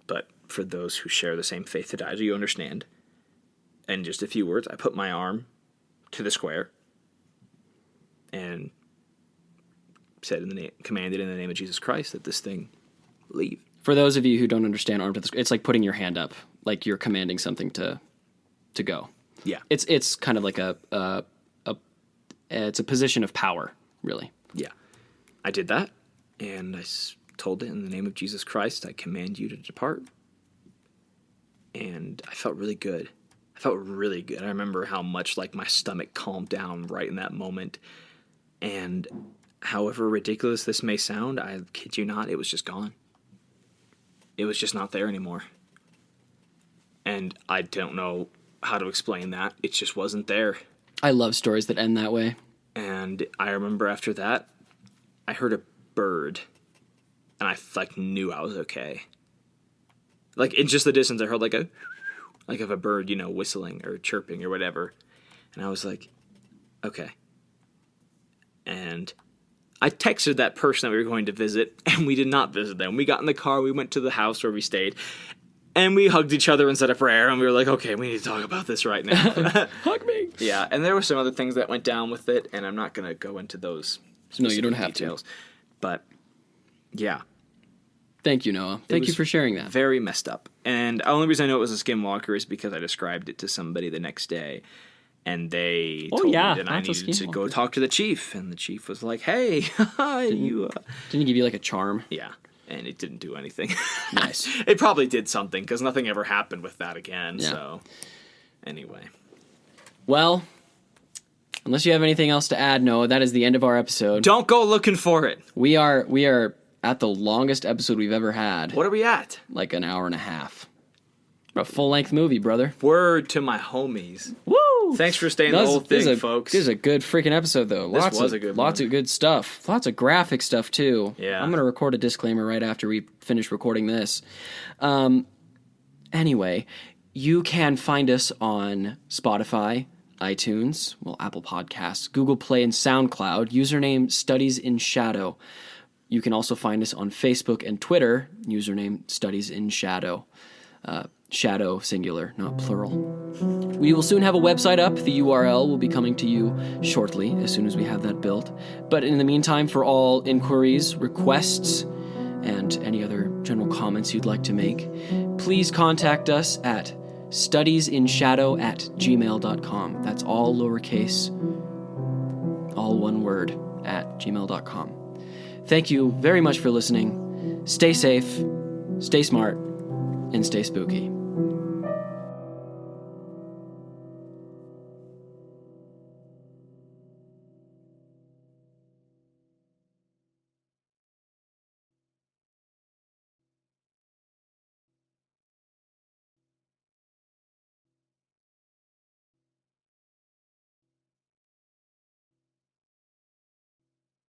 But for those who share the same faith that I do, you understand. In just a few words, I put my arm to the square and said commanded in the name of Jesus Christ that this thing leave. For those of you who don't understand arm to the square, it's like putting your hand up, like you're commanding something to go. Yeah. It's kind of like it's a position of power, really. Yeah. I did that, and I told it in the name of Jesus Christ, I command you to depart. And I felt really good. I remember how much like my stomach calmed down right in that moment. And however ridiculous this may sound, I kid you not, it was just gone. It was just not there anymore. And I don't know how to explain that. It just wasn't there. I love stories that end that way. And I remember after that, I heard a bird, and I like knew I was okay. Like in just the distance, I heard like of a bird, whistling or chirping or whatever. And I was like, okay. And I texted that person that we were going to visit, and we did not visit them. We got in the car, we went to the house where we stayed, and we hugged each other and said a prayer, and we were like, okay, we need to talk about this right now. Hug me. Yeah, and there were some other things that went down with it, and I'm not going to go into those No, you don't have details. But, yeah. Thank you, Noah. Thank you for sharing that. Very messed up. And the only reason I know it was a skinwalker is because I described it to somebody the next day. And they told me that I needed to go talk to the chief. And the chief was like, hey, Didn't he give you like a charm? Yeah. And it didn't do anything. Nice. It probably did something because nothing ever happened with that again. Yeah. So, anyway. Well, unless you have anything else to add, Noah, that is the end of our episode. Don't go looking for it. We are at the longest episode we've ever had. What are we at? Like an hour and a half. A full-length movie, brother. Word to my homies. Woo! Thanks for staying the whole thing, folks. This is a good freaking episode, though. This was a good one. Lots of good stuff. Lots of graphic stuff, too. Yeah. I'm going to record a disclaimer right after we finish recording this. Anyway, you can find us on Spotify, iTunes, Apple Podcasts, Google Play, and SoundCloud. Username Studies in Shadow. You can also find us on Facebook and Twitter. Username Studies in Shadow. Shadow singular, not plural. We will soon have a website up. The URL will be coming to you shortly, as soon as we have that built. But in the meantime, for all inquiries, requests, and any other general comments you'd like to make, please contact us at studiesinShadow@gmail.com. That's all lowercase, all one word, @gmail.com. Thank you very much for listening. Stay safe, stay smart, and stay spooky.